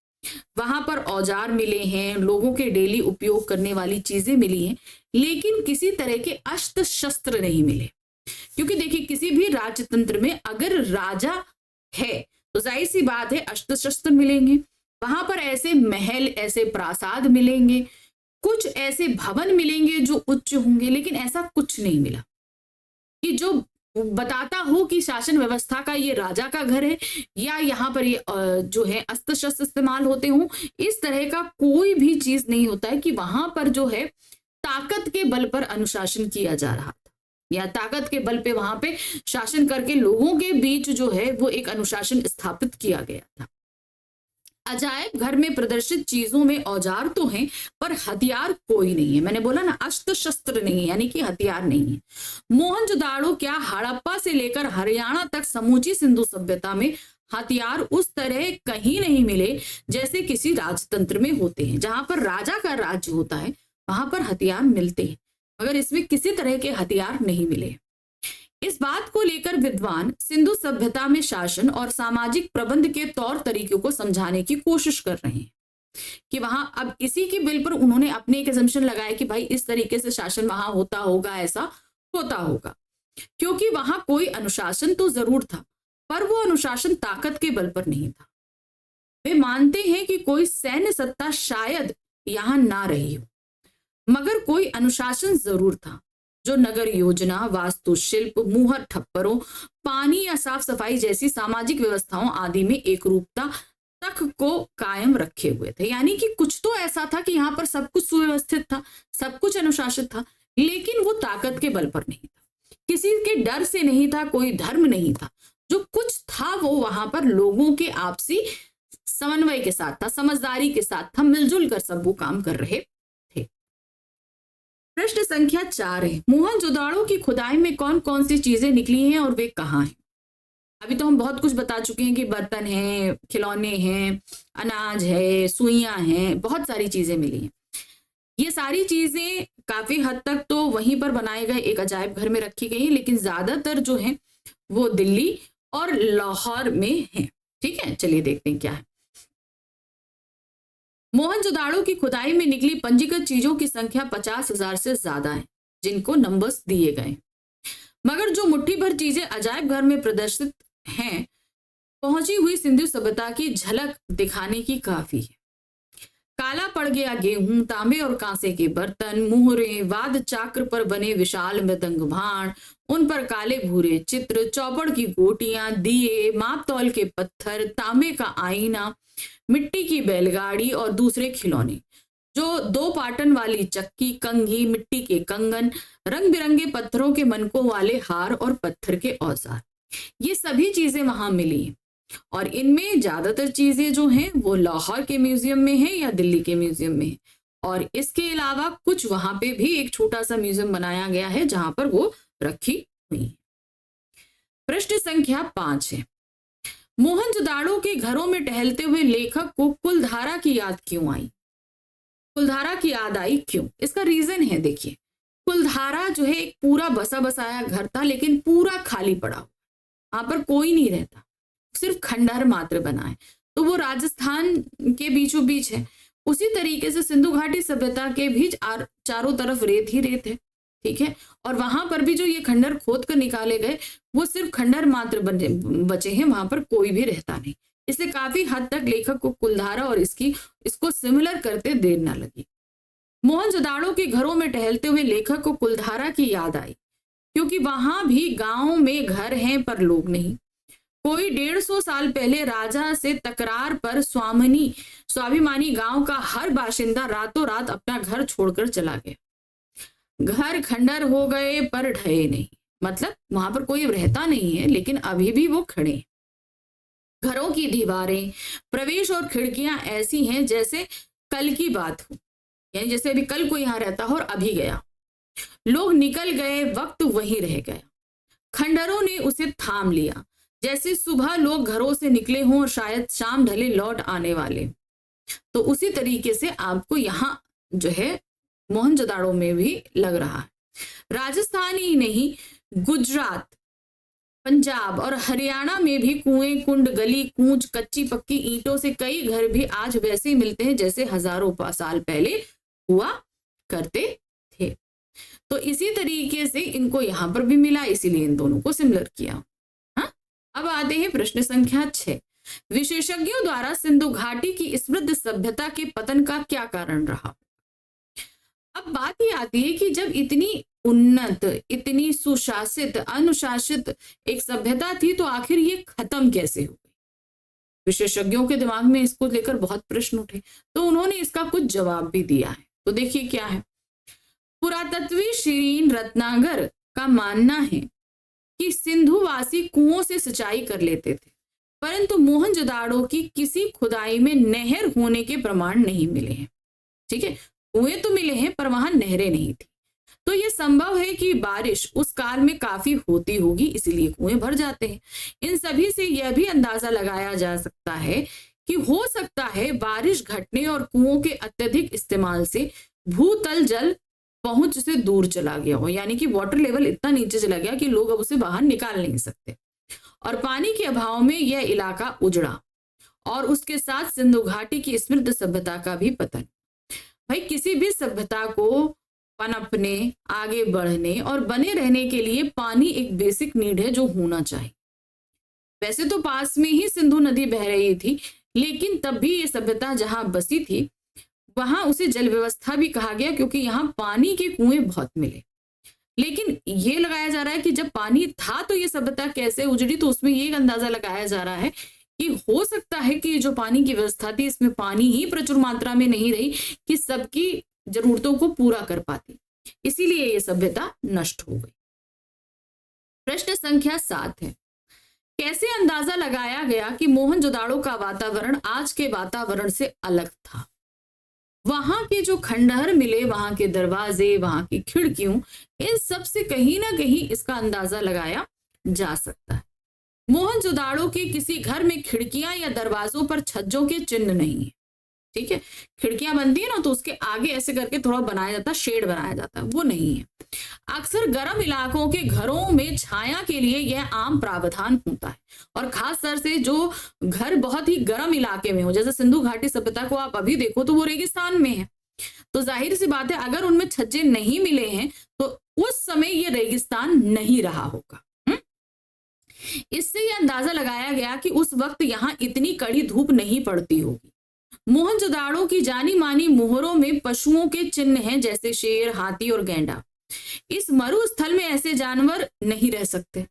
वहां पर औजार मिले हैं, लोगों के डेली उपयोग करने वाली चीजें मिली हैं, लेकिन किसी तरह के अस्त्र शस्त्र नहीं मिले। क्योंकि देखिए, किसी भी राजतंत्र में अगर राजा है तो जाहिर सी बात है अस्त्र शस्त्र मिलेंगे, वहां पर ऐसे महल, ऐसे प्रासाद मिलेंगे, कुछ ऐसे भवन मिलेंगे जो उच्च होंगे, लेकिन ऐसा कुछ नहीं मिला कि जो बताता हो कि शासन व्यवस्था का ये राजा का घर है या यहाँ पर ये जो है अस्त्र शस्त्र इस्तेमाल होते हों। इस तरह का कोई भी चीज नहीं होता है कि वहां पर जो है ताकत के बल पर अनुशासन किया जा रहा था, या ताकत के बल पे वहां पे शासन करके लोगों के बीच जो है वो एक अनुशासन स्थापित किया गया था। अजायब घर में प्रदर्शित चीजों में औजार तो हैं, पर हथियार कोई नहीं है। मैंने बोला ना, अस्त्र शस्त्र नहीं है, यानी कि हथियार नहीं है। मोहनजोदाड़ो क्या, हड़प्पा से लेकर हरियाणा तक समूची सिंधु सभ्यता में हथियार उस तरह कहीं नहीं मिले जैसे किसी राजतंत्र में होते हैं। जहां पर राजा का राज्य होता है वहां पर हथियार मिलते हैं, मगर इसमें किसी तरह के हथियार नहीं मिले। इस बात को लेकर विद्वान सिंधु सभ्यता में शासन और सामाजिक प्रबंध के तौर तरीकों को समझाने की कोशिश कर रहे हैं कि वहां, अब इसी के बिल पर उन्होंने अपने एक असम्पशन लगाया कि भाई इस तरीके से शासन वहां होता होगा, ऐसा होता होगा, क्योंकि वहां कोई अनुशासन तो जरूर था, पर वो अनुशासन ताकत के बल पर नहीं था। वे मानते हैं कि कोई सैन्य सत्ता शायद यहां ना रही हो, मगर कोई अनुशासन जरूर था जो नगर योजना, वास्तुशिल्प, मुहर ठप्परों, पानी या साफ सफाई जैसी सामाजिक व्यवस्थाओं आदि में एक रूपता तक को कायम रखे हुए थे। यानी कि कुछ तो ऐसा था कि यहाँ पर सब कुछ सुव्यवस्थित था, सब कुछ अनुशासित था, लेकिन वो ताकत के बल पर नहीं था, किसी के डर से नहीं था, कोई धर्म नहीं था। जो कुछ था वो वहां पर लोगों के आपसी समन्वय के साथ था, समझदारी के साथ था, मिलजुल कर सब वो काम कर रहे थे। प्रश्न संख्या 4 है, मोहनजोदाड़ो की खुदाई में कौन कौन सी चीजें निकली हैं और वे कहाँ हैं? अभी तो हम बहुत कुछ बता चुके हैं कि बर्तन हैं, खिलौने हैं, अनाज है, सुइयां हैं, बहुत सारी चीजें मिली हैं। ये सारी चीजें काफी हद तक तो वहीं पर बनाए गए एक अजायब घर में रखी गई, लेकिन ज्यादातर जो है वो दिल्ली और लाहौर में है। ठीक है, चलिए देखते हैं क्या है। मोहनजोदाड़ो की खुदाई में निकली पंजीकृत चीजों की संख्या 50,000 से ज्यादा है, जिनको नंबर्स दिए गए, मगर जो मुट्ठी भर चीजें अजायब घर में प्रदर्शित हैं, पहुंची हुई सिंधु सभ्यता की झलक दिखाने की काफी है। काला पड़ गया गेहूं, तांबे और कांसे के बर्तन, मुहरे, वाद चाक्र पर बने विशाल मृदंग भाण, उन पर काले भूरे चित्र, चौपड़ की गोटियां, दिए, माप तौल के पत्थर, तांबे का आईना, मिट्टी की बैलगाड़ी और दूसरे खिलौने, जो 2 पाटन वाली चक्की, कंघी, मिट्टी के कंगन, रंग बिरंगे पत्थरों के मनकों वाले हार और पत्थर के औजार, ये सभी चीजें वहां मिली हैं। और इनमें ज्यादातर चीजें जो हैं वो लाहौर के म्यूजियम में है या दिल्ली के म्यूजियम में है, और इसके अलावा कुछ वहां पे भी एक छोटा सा म्यूजियम बनाया गया है जहां पर वो रखी हुई है। प्रश्न संख्या 5 है, मोहनजोदाड़ो के घरों में टहलते हुए लेखक को कुलधारा की याद क्यों आई? कुलधारा की याद आई क्यों? इसका रीजन है, देखिए, कुलधारा जो है एक पूरा बसा बसाया घर था, लेकिन पूरा खाली पड़ा हुआ, वहां पर कोई नहीं रहता, सिर्फ खंडहर मात्र बना है। तो वो राजस्थान के बीचों बीच है। उसी तरीके से सिंधु घाटी सभ्यता के भी चारों तरफ रेत ही रेत है, ठीक है। और वहां पर भी जो ये खंडहर खोद कर निकाले गए वो सिर्फ खंडहर मात्र बचे हैं, वहां पर कोई भी रहता नहीं। इसलिए काफी हद तक लेखक को कुलधारा और इसको सिमिलर करते देर न लगी। मोहनजोदाड़ो के घरों में टहलते हुए लेखक को कुलधारा की याद आई, क्योंकि वहां भी गांव में घर हैं पर लोग नहीं। कोई 150 साल पहले राजा से तकरार पर स्वाभिमानी गांव का हर बाशिंदा रातों रात अपना घर छोड़कर चला गया। घर खंडर हो गए पर ढहे नहीं, मतलब वहां पर कोई रहता नहीं है, लेकिन अभी भी वो खड़े हैं। घरों की दीवारें, प्रवेश और खिड़कियां ऐसी हैं जैसे कल की बात हो, यानी जैसे अभी कल कोई यहाँ रहता हो और अभी गया। लोग निकल गए, वक्त वहीं रह गया। खंडरों ने उसे थाम लिया, जैसे सुबह लोग घरों से निकले हों और शायद शाम ढले लौट आने वाले। तो उसी तरीके से आपको यहाँ जो है मोहनजोदाड़ो में भी लग रहा है। राजस्थान ही नहीं, गुजरात, पंजाब और हरियाणा में भी कुएं, कुंड, गली कूंच, कच्ची पक्की ईंटों से कई घर भी आज वैसे ही मिलते हैं जैसे हजारों साल पहले हुआ करते थे। तो इसी तरीके से इनको यहां पर भी मिला, इसीलिए इन दोनों को सिमिलर किया। हाँ, अब आते हैं प्रश्न संख्या 6। विशेषज्ञों द्वारा सिंधु घाटी की समृद्ध सभ्यता के पतन का क्या कारण रहा? अब बात ये आती है कि जब इतनी उन्नत, इतनी सुशासित, अनुशासित एक सभ्यता थी तो आखिर ये खत्म कैसे हो गई? विशेषज्ञों के दिमाग में इसको लेकर बहुत प्रश्न उठे, तो उन्होंने इसका कुछ जवाब भी दिया है। तो देखिए क्या है। पुरातत्वी शिरीन रत्नागर का मानना है कि सिंधुवासी कुओं से सिंचाई कर लेते थे, परंतु मोहनजोदाड़ो की किसी खुदाई में नहर होने के प्रमाण नहीं मिले हैं। ठीक है, कुएं तो मिले हैं पर वहां नहरें नहीं थी। तो यह संभव है कि बारिश उस काल में काफी होती होगी, इसीलिए कुएं भर जाते हैं। इन सभी से यह भी अंदाजा लगाया जा सकता है कि हो सकता है बारिश घटने और कुओं के अत्यधिक इस्तेमाल से भूतल जल पहुंच से दूर चला गया हो, यानी कि वाटर लेवल इतना नीचे चला गया कि लोग अब उसे बाहर निकाल नहीं सकते, और पानी के अभाव में यह इलाका उजड़ा और उसके साथ सिंधु घाटी की समृद्ध सभ्यता का भी पतन। भाई, किसी भी सभ्यता को पनपने, आगे बढ़ने और बने रहने के लिए पानी एक बेसिक नीड है जो होना चाहिए। वैसे तो पास में ही सिंधु नदी बह रही थी, लेकिन तब भी ये सभ्यता जहां बसी थी वहां उसे जल व्यवस्था भी कहा गया, क्योंकि यहाँ पानी के कुएं बहुत मिले। लेकिन ये लगाया जा रहा है कि जब पानी था तो ये सभ्यता कैसे उजड़ी, तो उसमें ये अंदाजा लगाया जा रहा है कि हो सकता है कि जो पानी की व्यवस्था थी इसमें पानी ही प्रचुर मात्रा में नहीं रही कि सबकी जरूरतों को पूरा कर पाती, इसीलिए ये सभ्यता नष्ट हो गई। प्रश्न संख्या 7 है, कैसे अंदाजा लगाया गया कि मोहनजोदाड़ो का वातावरण आज के वातावरण से अलग था? वहां के जो खंडहर मिले, वहां के दरवाजे, वहां की खिड़कियों, इन सब से कहीं ना कहीं इसका अंदाजा लगाया जा सकता है। मोहनजोदाड़ो के किसी घर में खिड़कियां या दरवाजों पर छज्जों के चिन्ह नहीं है। ठीक है, खिड़कियां बनती है ना तो उसके आगे ऐसे करके थोड़ा बनाया जाता है, शेड बनाया जाता है, वो नहीं है। अक्सर गर्म इलाकों के घरों में छाया के लिए यह आम प्रावधान होता है, और खास तौर से जो घर बहुत ही गर्म इलाके में हो, जैसे सिंधु घाटी सभ्यता को आप अभी देखो तो वो रेगिस्तान में है, तो जाहिर सी बात है अगर उनमें छज्जे नहीं मिले हैं तो उस समय ये रेगिस्तान नहीं रहा होगा। इससे यह अंदाजा लगाया गया कि उस वक्त यहाँ इतनी कड़ी धूप नहीं पड़ती होगी। मोहनजोदाड़ो की जानी मानी मोहरों में पशुओं के चिन्ह हैं, जैसे शेर, हाथी और गैंडा। इस मरुस्थल में ऐसे जानवर नहीं रह सकते,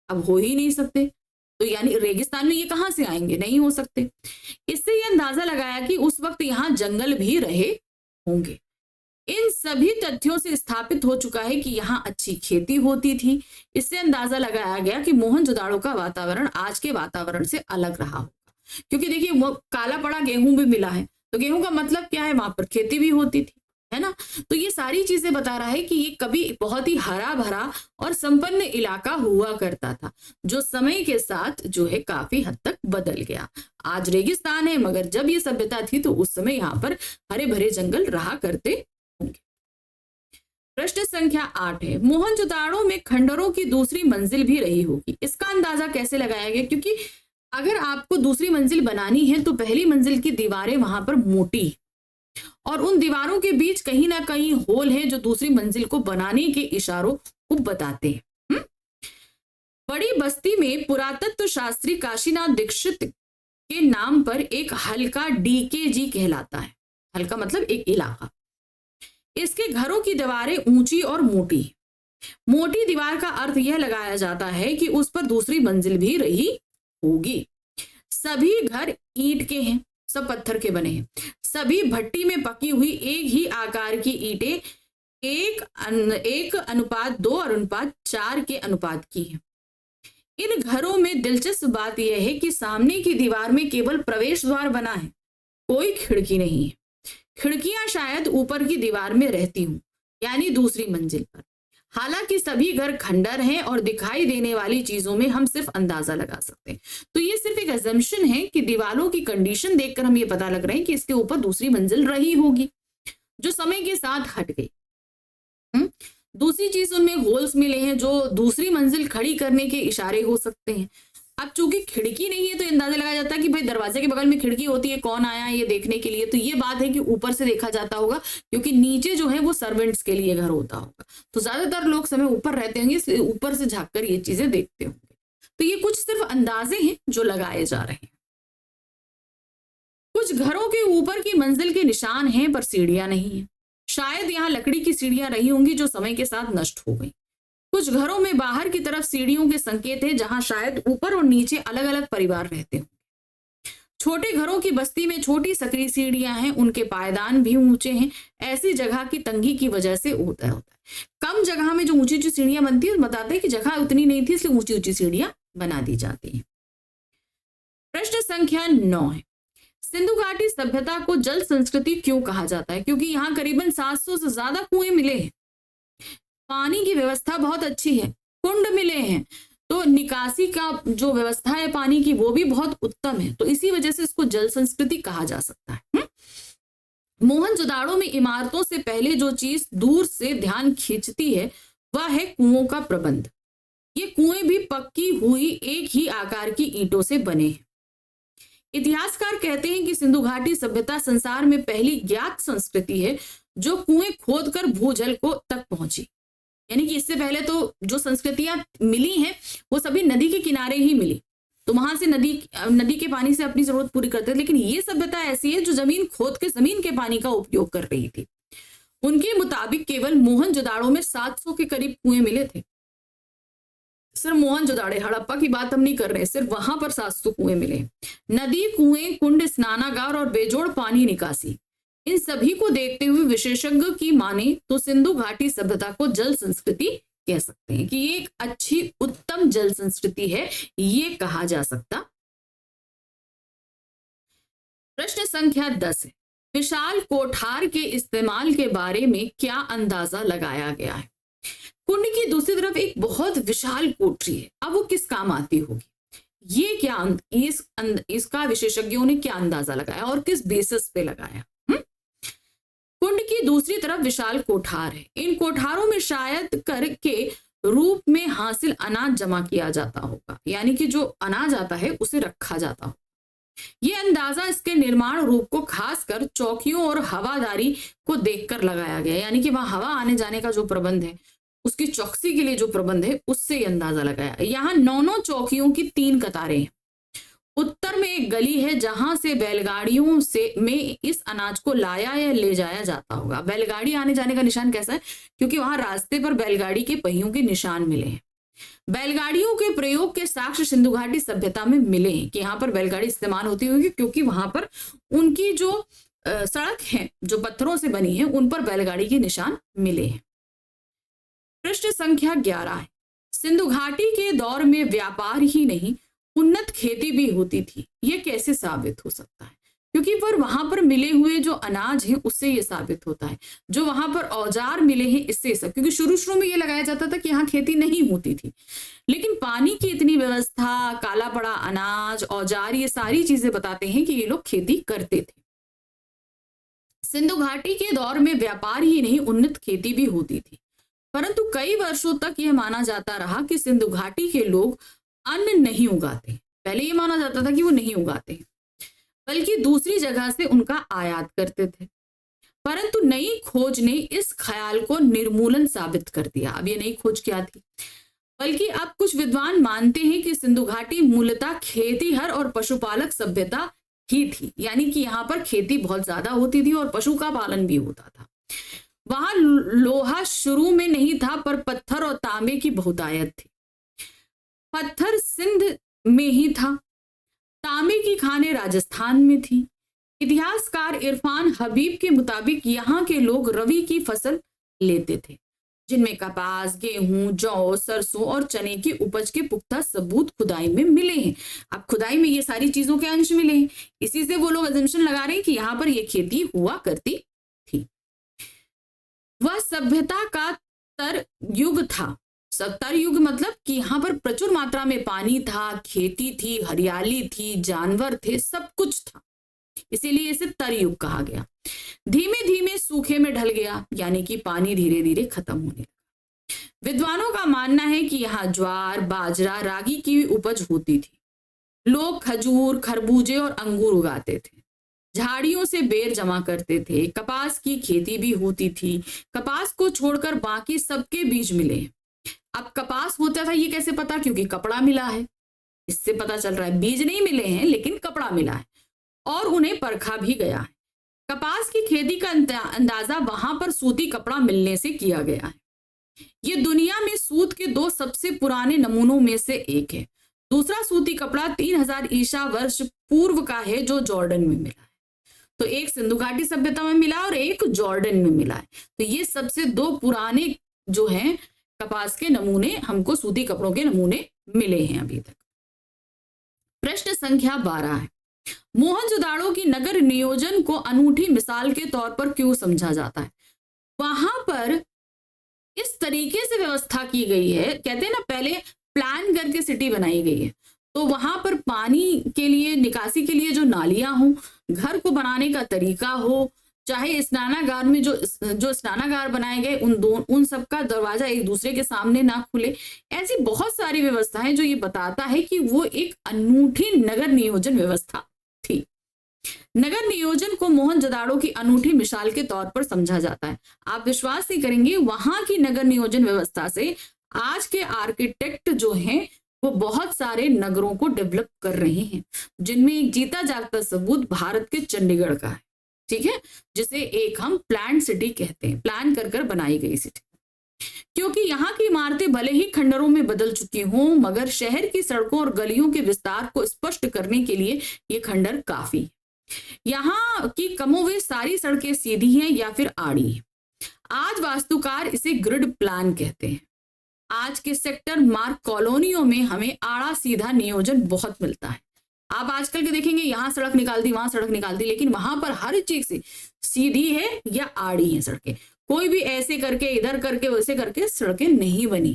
अब हो ही नहीं सकते, तो यानी रेगिस्तान में ये कहां से आएंगे, नहीं हो सकते। इससे यह अंदाजा लगाया कि उस वक्त यहाँ जंगल भी रहे होंगे। इन सभी तथ्यों से स्थापित हो चुका है कि यहाँ अच्छी खेती होती थी। इससे अंदाजा लगाया गया कि मोहनजोदाड़ो का वातावरण आज के वातावरण से अलग रहा होगा, क्योंकि देखिए वो काला पड़ा गेहूं भी मिला है, तो गेहूं का मतलब क्या है, वहां पर खेती भी होती थी, है ना। तो ये सारी चीजें बता रहा है कि ये कभी बहुत ही हरा भरा और संपन्न इलाका हुआ करता था, जो समय के साथ जो है काफी हद तक बदल गया। आज रेगिस्तान है, मगर जब ये सभ्यता थी तो उस समय यहाँ पर हरे भरे जंगल रहा करते होंगे। प्रश्न संख्या 8 है, मोहनजोदाड़ो में खंडरों की दूसरी मंजिल भी रही होगी। इसका अंदाजा कैसे लगाया गया? क्योंकि अगर आपको दूसरी मंजिल बनानी है तो पहली मंजिल की दीवारें वहां पर मोटी और उन दीवारों के बीच कहीं ना कहीं होल है जो दूसरी मंजिल को बनाने के इशारों को बताते हैं। बड़ी बस्ती में पुरातत्व शास्त्री काशीनाथ दीक्षित के नाम पर एक हल्का डीकेजी कहलाता है। हल्का मतलब एक इलाका। इसके घरों की दीवारें ऊंची और मोटी। मोटी दीवार का अर्थ यह लगाया जाता है कि उस पर दूसरी मंजिल भी रही होगी। सभी घर ईंट के हैं, सब पत्थर के बने हैं। सभी भट्टी में पकी हुई एक ही आकार की ईंटें 1:2:4 के अनुपात की है। इन घरों में दिलचस्प बात यह है कि सामने की दीवार में केवल प्रवेश द्वार बना है, कोई खिड़की नहीं है। खिड़कियां शायद ऊपर की दीवार में रहती हूं, यानी दूसरी मंजिल पर। हालांकि सभी घर खंडर हैं और दिखाई देने वाली चीजों में हम सिर्फ अंदाजा लगा सकते हैं। तो ये सिर्फ एक अजम्पशन है कि दीवारों की कंडीशन देखकर हम ये पता लग रहे हैं कि इसके ऊपर दूसरी मंजिल रही होगी, जो समय के साथ हट गई। दूसरी चीज, उनमें होल्स मिले हैं जो दूसरी मंजिल खड़ी करने के इशारे हो सकते हैं। अब चूंकि खिड़की नहीं है तो अंदाजा लगाया जाता है कि भाई दरवाजे के बगल में खिड़की होती है, कौन आया ये देखने के लिए। तो ये बात है कि ऊपर से देखा जाता होगा, क्योंकि नीचे जो है वो सर्वेंट्स के लिए घर होता होगा। तो ज्यादातर लोग समय ऊपर रहते होंगे, इसलिए ऊपर से झांक कर ये चीजें देखते होंगे। तो ये कुछ सिर्फ अंदाजे हैं जो लगाए जा रहे हैं। कुछ घरों के ऊपर की मंजिल के निशान हैं पर सीढ़ियां नहीं है। शायद यहाँ लकड़ी की सीढ़ियां रही होंगी जो समय के साथ नष्ट हो गई। कुछ घरों में बाहर की तरफ सीढ़ियों के संकेत है, जहां शायद ऊपर और नीचे अलग अलग परिवार रहते हैं। छोटे घरों की बस्ती में छोटी सकरी सीढ़ियां हैं, उनके पायदान भी ऊंचे हैं। ऐसी जगह की तंगी की वजह से होता है। कम जगह में जो ऊंची ऊंची सीढ़ियां बनती है, बताते हैं कि जगह उतनी नहीं थी, इसलिए ऊंची ऊंची सीढ़ियां बना दी जाती हैं। प्रश्न संख्या 9 है, सिंधु घाटी सभ्यता को जल संस्कृति क्यों कहा जाता है? क्योंकि यहाँ करीबन 700 से ज्यादा कुएं मिले हैं, पानी की व्यवस्था बहुत अच्छी है, कुंड मिले हैं, तो निकासी का जो व्यवस्था है पानी की वो भी बहुत उत्तम है। तो इसी वजह से इसको जल संस्कृति कहा जा सकता है। मोहनजोदाड़ो में इमारतों से पहले जो चीज दूर से ध्यान खींचती है वह है कुओं का प्रबंध। ये कुएं भी पक्की हुई एक ही आकार की ईंटों से बने हैं। इतिहासकार कहते हैं कि सिंधु घाटी सभ्यता संसार में पहली ज्ञात संस्कृति है जो कुएं खोदकर भूजल को तक पहुंची। यानी कि इससे पहले तो जो संस्कृतियां मिली हैं वो सभी नदी के किनारे ही मिली, तो वहां से नदी के पानी से अपनी जरूरत पूरी करते थे। लेकिन ये सभ्यता ऐसी है जो जमीन खोद के जमीन के पानी का उपयोग कर रही थी। उनके मुताबिक केवल मोहनजोदाड़ो में 700 के करीब कुएं मिले थे। सिर्फ मोहनजोदाड़ो, हड़प्पा की बात हम नहीं कर रहे, सिर्फ वहां पर 700 कुएं मिले। नदी, कुएं, कुंड, स्नानागार और बेजोड़ पानी निकासी, इन सभी को देखते हुए विशेषज्ञ की माने तो सिंधु घाटी सभ्यता को जल संस्कृति कह सकते हैं कि ये एक अच्छी उत्तम जल संस्कृति है, ये कहा जा सकता। प्रश्न संख्या 10 है, विशाल कोठार के इस्तेमाल के बारे में क्या अंदाजा लगाया गया है? कुंड की दूसरी तरफ एक बहुत विशाल कोठरी है, अब वो किस काम आती होगी? ये क्या इसका विशेषज्ञों ने क्या अंदाजा लगाया और किस बेसिस पे लगाया? कुंड की दूसरी तरफ विशाल कोठार है। इन कोठारों में शायद कर के रूप में हासिल अनाज जमा किया जाता होगा, यानी कि जो अनाज आता है उसे रखा जाता होगा। यह अंदाजा इसके निर्माण रूप को खासकर चौकियों और हवादारी को देखकर लगाया गया, यानी कि वहां हवा आने जाने का जो प्रबंध है, उसकी चौकसी के लिए जो प्रबंध है, उससे यह अंदाजा लगाया। यहाँ 9 चौकियों की 3 कतारें हैं। उत्तर में एक गली है जहां से बैलगाड़ियों में इस अनाज को लाया या ले जाया जाता होगा। बैलगाड़ी आने जाने का निशान कैसा है? क्योंकि वहां रास्ते पर बैलगाड़ी के पहियों के निशान मिले हैं। बैलगाड़ियों के प्रयोग के साक्ष्य सिंधु घाटी सभ्यता में मिले हैं कि यहाँ पर बैलगाड़ी इस्तेमाल होती होगी, क्योंकि वहां पर उनकी जो सड़क है जो पत्थरों से बनी है उन पर बैलगाड़ी के निशान मिले हैं। प्रश्न संख्या 11 है, सिंधु घाटी के दौर में व्यापार ही नहीं उन्नत खेती भी होती थी, यह कैसे साबित हो सकता है? क्योंकि पर वहां पर मिले हुए जो अनाज है उससे ये साबित होता है, जो वहां पर औजार मिले हैं इससे सब, क्योंकि शुरू शुरू में ये लगाया जाता था कि यहाँ खेती नहीं होती थी, लेकिन पानी की इतनी व्यवस्था, काला पड़ा अनाज, औजार, ये सारी चीजें बताते हैं कि ये लोग खेती करते थे। सिंधु घाटी के दौर में व्यापार ही नहीं, उन्नत खेती भी होती थी, परंतु कई वर्षों तक यह माना जाता रहा कि सिंधु घाटी के लोग अन्न नहीं उगाते। पहले ये माना जाता था कि वो नहीं उगाते, बल्कि दूसरी जगह से उनका आयात करते थे। परंतु नई खोज ने इस ख्याल को निर्मूलन साबित कर दिया। अब ये नई खोज क्या थी? बल्कि अब कुछ विद्वान मानते हैं कि सिंधु घाटी मूलतः खेतीहर और पशुपालक सभ्यता ही थी, यानी कि यहाँ पर खेती बहुत ज्यादा होती थी और पशु का पालन भी होता था। वहां लोहा शुरू में नहीं था, पर पत्थर और तांबे की बहुतायत थी। पत्थर सिंध में ही था, तांबे की खानें राजस्थान में थी। इतिहासकार इरफान हबीब के मुताबिक यहाँ के लोग रबी की फसल लेते थे, जिनमें कपास, गेहूं, जौ, सरसों और चने की उपज के पुख्ता सबूत खुदाई में मिले हैं। अब खुदाई में ये सारी चीजों के अंश मिले हैं, इसी से वो लोग अजम्पशन लगा रहे हैं कि यहाँ पर ये खेती हुआ करती थी। वह सभ्यता का तर युग था। सत्तर युग मतलब कि यहाँ पर प्रचुर मात्रा में पानी था, खेती थी, हरियाली थी, जानवर थे, सब कुछ था, इसीलिए इसे तर युग कहा गया। धीमे धीमे सूखे में ढल गया, यानी कि पानी धीरे धीरे खत्म होने लगा। विद्वानों का मानना है कि यहाँ ज्वार, बाजरा, रागी की उपज होती थी। लोग खजूर, खरबूजे और अंगूर उगाते थे, झाड़ियों से बेर जमा करते थे। कपास की खेती भी होती थी। कपास को छोड़कर बाकी सबके बीज मिले। अब कपास होता था ये कैसे पता? क्योंकि कपड़ा मिला है, इससे पता चल रहा है। बीज नहीं मिले हैं लेकिन कपड़ा मिला है और उन्हें परखा भी गया है। कपास की खेती का अंदाजा वहां पर सूती कपड़ा मिलने से किया गया है। ये दुनिया में सूत के 2 सबसे पुराने नमूनों में से एक है। दूसरा सूती कपड़ा 3000 ईसा वर्ष पूर्व का है, जो जॉर्डन में मिला है। तो एक सिंधु घाटी सभ्यता में मिला और एक जॉर्डन में मिला है। तो ये सबसे 2 पुराने जो हैं कपास के नमूने, हमको सूती कपड़ों के नमूने मिले हैं अभी तक। प्रश्न संख्या 12 है, मोहनजोदाड़ो की नगर नियोजन को अनूठी मिसाल के तौर पर क्यों समझा जाता है? वहां पर इस तरीके से व्यवस्था की गई है, कहते हैं ना पहले प्लान करके सिटी बनाई गई है, तो वहां पर पानी के लिए, निकासी के लिए जो नालियां हो, घर को बनाने का तरीका हो, चाहे स्नानागार में जो स्नानागार बनाए गए उन सब का दरवाजा एक दूसरे के सामने ना खुले, ऐसी बहुत सारी व्यवस्थाएं जो ये बताता है कि वो एक अनूठी नगर नियोजन व्यवस्था थी। नगर नियोजन को मोहनजोदाड़ो की अनूठी मिसाल के तौर पर समझा जाता है। आप विश्वास नहीं करेंगे, वहां की नगर नियोजन व्यवस्था से आज के आर्किटेक्ट जो हैं वो बहुत सारे नगरों को डेवलप कर रहे हैं, जिनमें एक जीता जागता सबूत भारत के चंडीगढ़ का है, ठीक है, जिसे एक हम प्लान सिटी कहते हैं, प्लान कर कर बनाई गई सिटी। क्योंकि यहाँ की इमारतें भले ही खंडरों में बदल चुकी हों, मगर शहर की सड़कों और गलियों के विस्तार को स्पष्ट करने के लिए ये खंडर काफी है। यहाँ की कमोवेश सारी सड़कें सीधी हैं या फिर आड़ी हैं। आज वास्तुकार इसे ग्रिड प्लान कहते हैं। आज के सेक्टर मार्क कॉलोनियों में हमें आड़ा सीधा नियोजन बहुत मिलता है। आप आजकल के देखेंगे यहाँ सड़क निकाल दी, वहां सड़क निकाल दी, लेकिन वहां पर हर चीज से सीधी है या आड़ी है सड़कें। कोई भी ऐसे करके, इधर करके, वैसे करके सड़कें नहीं बनी।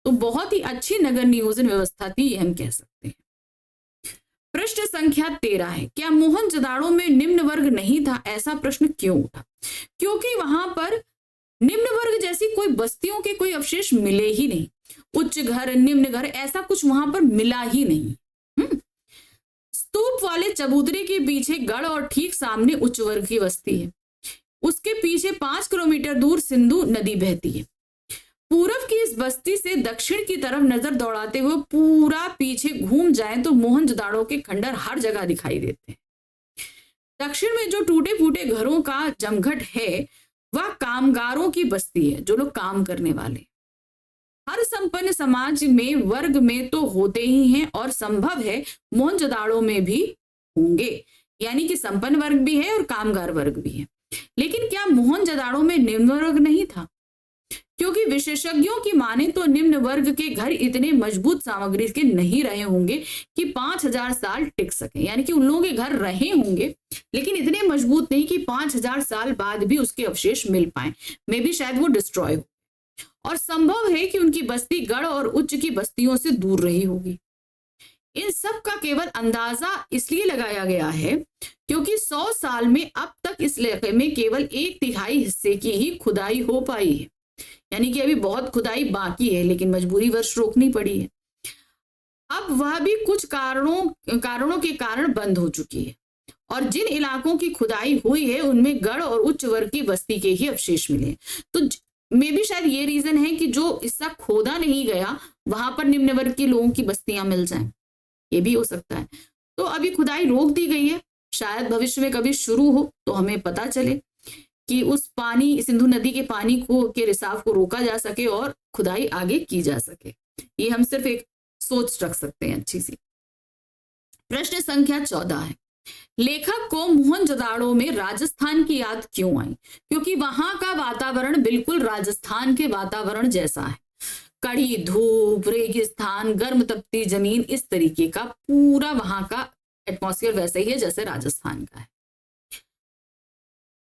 तो बहुत ही अच्छी नगर नियोजन व्यवस्था थी, ये हम कह सकते हैं। प्रश्न संख्या 13 है, क्या मोहनजोदाड़ो में निम्न वर्ग नहीं था? ऐसा प्रश्न क्यों उठा? क्योंकि वहां पर निम्न वर्ग जैसी कोई बस्तियों के कोई अवशेष मिले ही नहीं। उच्च घर, निम्न घर, ऐसा कुछ वहां पर मिला ही नहीं। स्तूप वाले चबूतरे के पीछे गढ़ और ठीक सामने उच्च वर्ग की बस्ती है। उसके पीछे 5 किलोमीटर दूर सिंधु नदी बहती है। पूर्व की इस बस्ती से दक्षिण की तरफ नजर दौड़ाते हुए पूरा पीछे घूम जाए तो मोहनजोदाड़ो के खंडर हर जगह दिखाई देते हैं। दक्षिण में जो टूटे फूटे घरों का जमघट है वह कामगारों की बस्ती है, जो लोग काम करने वाले। हर संपन्न समाज में वर्ग में तो होते ही हैं और संभव है मोहनजोदाड़ो में भी होंगे, यानी कि संपन्न वर्ग भी है और कामगार वर्ग भी है। लेकिन क्या मोहनजोदाड़ो में निम्न वर्ग नहीं था? क्योंकि विशेषज्ञों की माने तो निम्न वर्ग के घर इतने मजबूत सामग्री के नहीं रहे होंगे कि 5000 साल टिक सके। यानी कि उन लोगों के घर रहे होंगे लेकिन इतने मजबूत नहीं कि 5000 साल बाद भी उसके अवशेष मिल पाए, मे भी शायद वो डिस्ट्रॉय हो। और संभव है कि उनकी बस्ती गढ़ और उच्च की बस्तियों से दूर रही होगी। इन सब का केवल अंदाजा इसलिए लगाया गया है क्योंकि 100 साल में अब तक इस इलाके में केवल 1/3 हिस्से की ही खुदाई हो पाई है। यानी कि अभी बहुत खुदाई बाकी है लेकिन मजबूरी वश रोकनी पड़ी है। अब वह भी कुछ कारणों के कारण बंद हो चुकी है और जिन इलाकों की खुदाई हुई है उनमें गढ़ और उच्च वर्ग की बस्ती के ही अवशेष मिले। तो मे भी शायद ये रीजन है कि जो हिस्सा खोदा नहीं गया वहां पर निम्न वर्ग के लोगों की बस्तियां मिल जाएं, ये भी हो सकता है। तो अभी खुदाई रोक दी गई है, शायद भविष्य में कभी शुरू हो तो हमें पता चले कि उस पानी, सिंधु नदी के पानी को के रिसाव को रोका जा सके और खुदाई आगे की जा सके। ये हम सिर्फ एक सोच रख सकते हैं अच्छी सी। प्रश्न संख्या 14 है, लेखक को मोहनजोदाड़ो में राजस्थान की याद क्यों आई? क्योंकि वहां का वातावरण बिल्कुल राजस्थान के वातावरण जैसा है। कड़ी धूप, रेगिस्तान, गर्म तपती जमीन, इस तरीके का पूरा वहां का एटमॉस्फेयर वैसे ही है जैसे राजस्थान का है।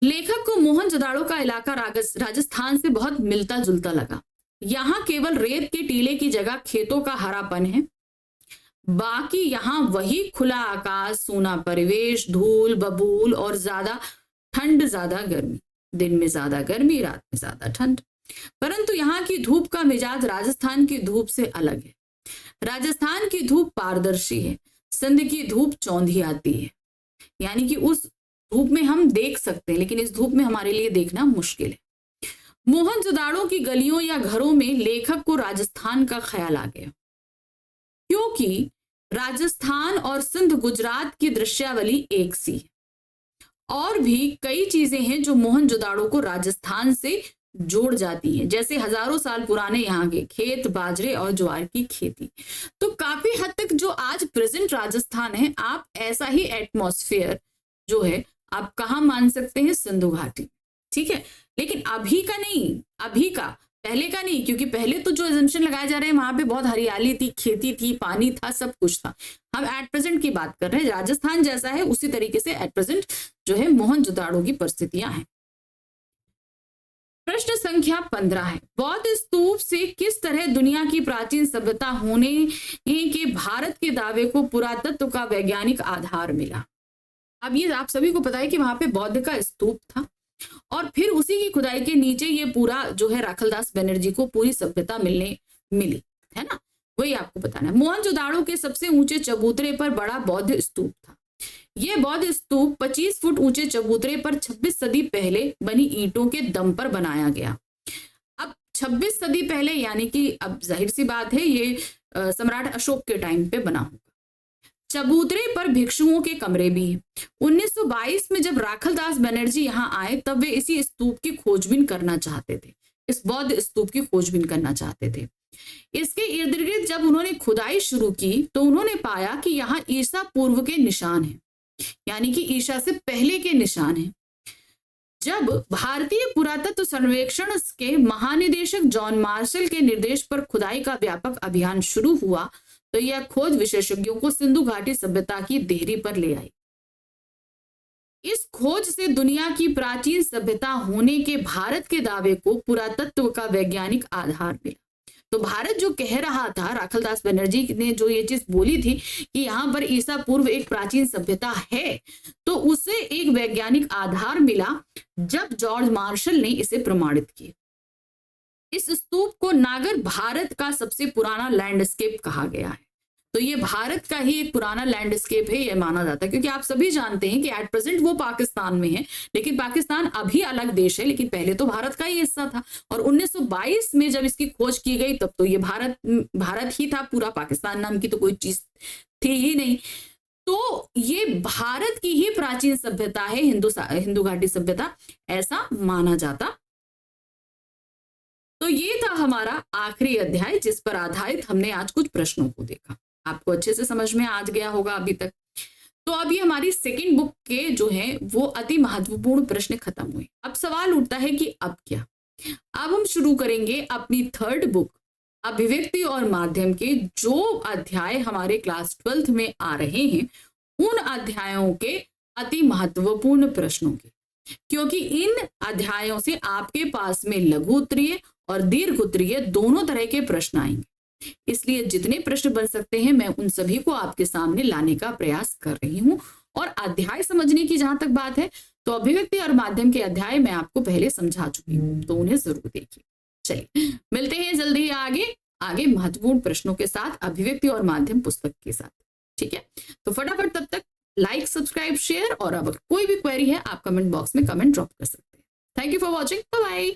लेखक को मोहनजोदाड़ो का इलाका राजस्थान से बहुत मिलता जुलता लगा। यहाँ केवल रेत के टीले की जगह खेतों का हरापन है, बाकी यहाँ वही खुला आकाश, सूना परिवेश, धूल बबूल और ज्यादा ठंड ज्यादा गर्मी। दिन में ज्यादा गर्मी, रात में ज्यादा ठंड। परंतु यहाँ की धूप का मिजाज राजस्थान की धूप से अलग है। राजस्थान की धूप पारदर्शी है, सिंध की धूप चौंधी आती है। यानी कि उस धूप में हम देख सकते हैं लेकिन इस धूप में हमारे लिए देखना मुश्किल है। मोहनजोदाड़ो की गलियों या घरों में लेखक को राजस्थान का ख्याल आ गया क्योंकि राजस्थान और सिंध, गुजरात की दृश्यावली एक सी है। और भी कई चीजें हैं जो मोहनजोदाड़ो को राजस्थान से जोड़ जाती हैं, जैसे हजारों साल पुराने यहाँ के खेत, बाजरे और ज्वार की खेती। तो काफी हद तक जो आज प्रेजेंट राजस्थान है, आप ऐसा ही एटमॉस्फेयर जो है आप कहाँ मान सकते हैं? सिंधु घाटी। ठीक है, लेकिन अभी का नहीं, अभी का, पहले का नहीं, क्योंकि पहले तो जो एजम्पशन लगाए जा रहे हैं वहां पे बहुत हरियाली थी, खेती थी, पानी था, सब कुछ था। हम एट प्रेजेंट की बात कर रहे हैं। राजस्थान जैसा है उसी तरीके से एट प्रेजेंट जो है मोहनजोदाड़ो की परिस्थितियां हैं। प्रश्न संख्या 15 है, बौद्ध स्तूप से किस तरह दुनिया की प्राचीन सभ्यता होने के भारत के दावे को पुरातत्व का वैज्ञानिक आधार मिला? अब ये आप सभी को पता है कि वहां पे बौद्ध का स्तूप था और फिर उसी की खुदाई के नीचे ये पूरा जो है राखलदास बनर्जी को पूरी सभ्यता मिली है ना, वही आपको बताना है। मोहनजोदाड़ो के सबसे ऊंचे चबूतरे पर बड़ा बौद्ध स्तूप था। यह बौद्ध स्तूप 25 फुट ऊंचे चबूतरे पर 26 सदी पहले बनी ईंटों के दम पर बनाया गया। अब 26 सदी पहले यानी कि अब जाहिर सी बात है ये सम्राट अशोक के टाइम पे बना होगा। चबूतरे पर भिक्षुओं के कमरे भी हैं। 1922 में जब राखलदास बनर्जी यहाँ आए तब वे इसी स्तूप की खोजबीन करना चाहते थे, इस बौद्ध स्तूप की खोजबीन करना चाहते थे। इसके इर्द गिर्द जब उन्होंने खुदाई शुरू की तो उन्होंने पाया कि यहाँ ईसा पूर्व के निशान हैं, यानी कि ईसा से पहले के निशान हैं। जब भारतीय पुरातत्व सर्वेक्षण के महानिदेशक जॉन मार्शल के निर्देश पर खुदाई का व्यापक अभियान शुरू हुआ तो यह खोज विशेषज्ञों को सिंधु घाटी सभ्यता की देहरी पर ले आई। इस खोज से दुनिया की प्राचीन सभ्यता होने के भारत के दावे को पुरातत्व का वैज्ञानिक आधार मिला। तो भारत जो कह रहा था, राखलदास बनर्जी ने जो ये चीज बोली थी कि यहाँ पर ईसा पूर्व एक प्राचीन सभ्यता है, तो उसे एक वैज्ञानिक आधार मिला जब जॉर्ज मार्शल ने इसे प्रमाणित किया। इस स्तूप को नागर भारत का सबसे पुराना लैंडस्केप कहा गया है। तो ये भारत का ही एक पुराना लैंडस्केप है, ये माना जाता है, क्योंकि आप सभी जानते हैं कि एट प्रेजेंट वो पाकिस्तान में है, लेकिन पाकिस्तान अभी अलग देश है, लेकिन पहले तो भारत का ही हिस्सा था। और 1922 में जब इसकी खोज की गई तब तो ये भारत ही था, पूरा पाकिस्तान नाम की तो कोई चीज थी ही नहीं। तो ये भारत की ही प्राचीन सभ्यता है, हिंदू घाटी सभ्यता, ऐसा माना जाता। तो ये था हमारा आखिरी अध्याय जिस पर आधारित हमने आज कुछ प्रश्नों को देखा। आपको अच्छे से समझ में आ गया होगा अभी तक। तो अभी हमारी सेकंड बुक के जो है वो अति महत्वपूर्ण प्रश्न खत्म हुए। अब सवाल उठता है कि अब क्या, अब हम शुरू करेंगे अपनी थर्ड बुक अभिव्यक्ति और माध्यम के जो अध्याय हमारे क्लास 12th में आ रहे हैं उन अध्यायों के अति महत्वपूर्ण प्रश्नों के, क्योंकि इन अध्यायों से आपके पास में लघु उत्तरीय और दीर्घ उत्तरीय दोनों तरह के प्रश्न आएंगे। इसलिए जितने प्रश्न बन सकते हैं मैं उन सभी को आपके सामने लाने का प्रयास कर रही हूं। और अध्याय समझने की जहां तक बात है तो अभिव्यक्ति और माध्यम के अध्याय मैं आपको पहले समझा चुकी हूं, तो उन्हें जरूर देखिए। चलिए मिलते हैं जल्दी ही आगे महत्वपूर्ण प्रश्नों के साथ अभिव्यक्ति और माध्यम पुस्तक के साथ। ठीक है, तो फटाफट तब तक लाइक, सब्सक्राइब, शेयर, और अगर कोई भी क्वेरी है आप कमेंट बॉक्स में कमेंट ड्रॉप कर सकते हैं। Thank you for watching, bye bye.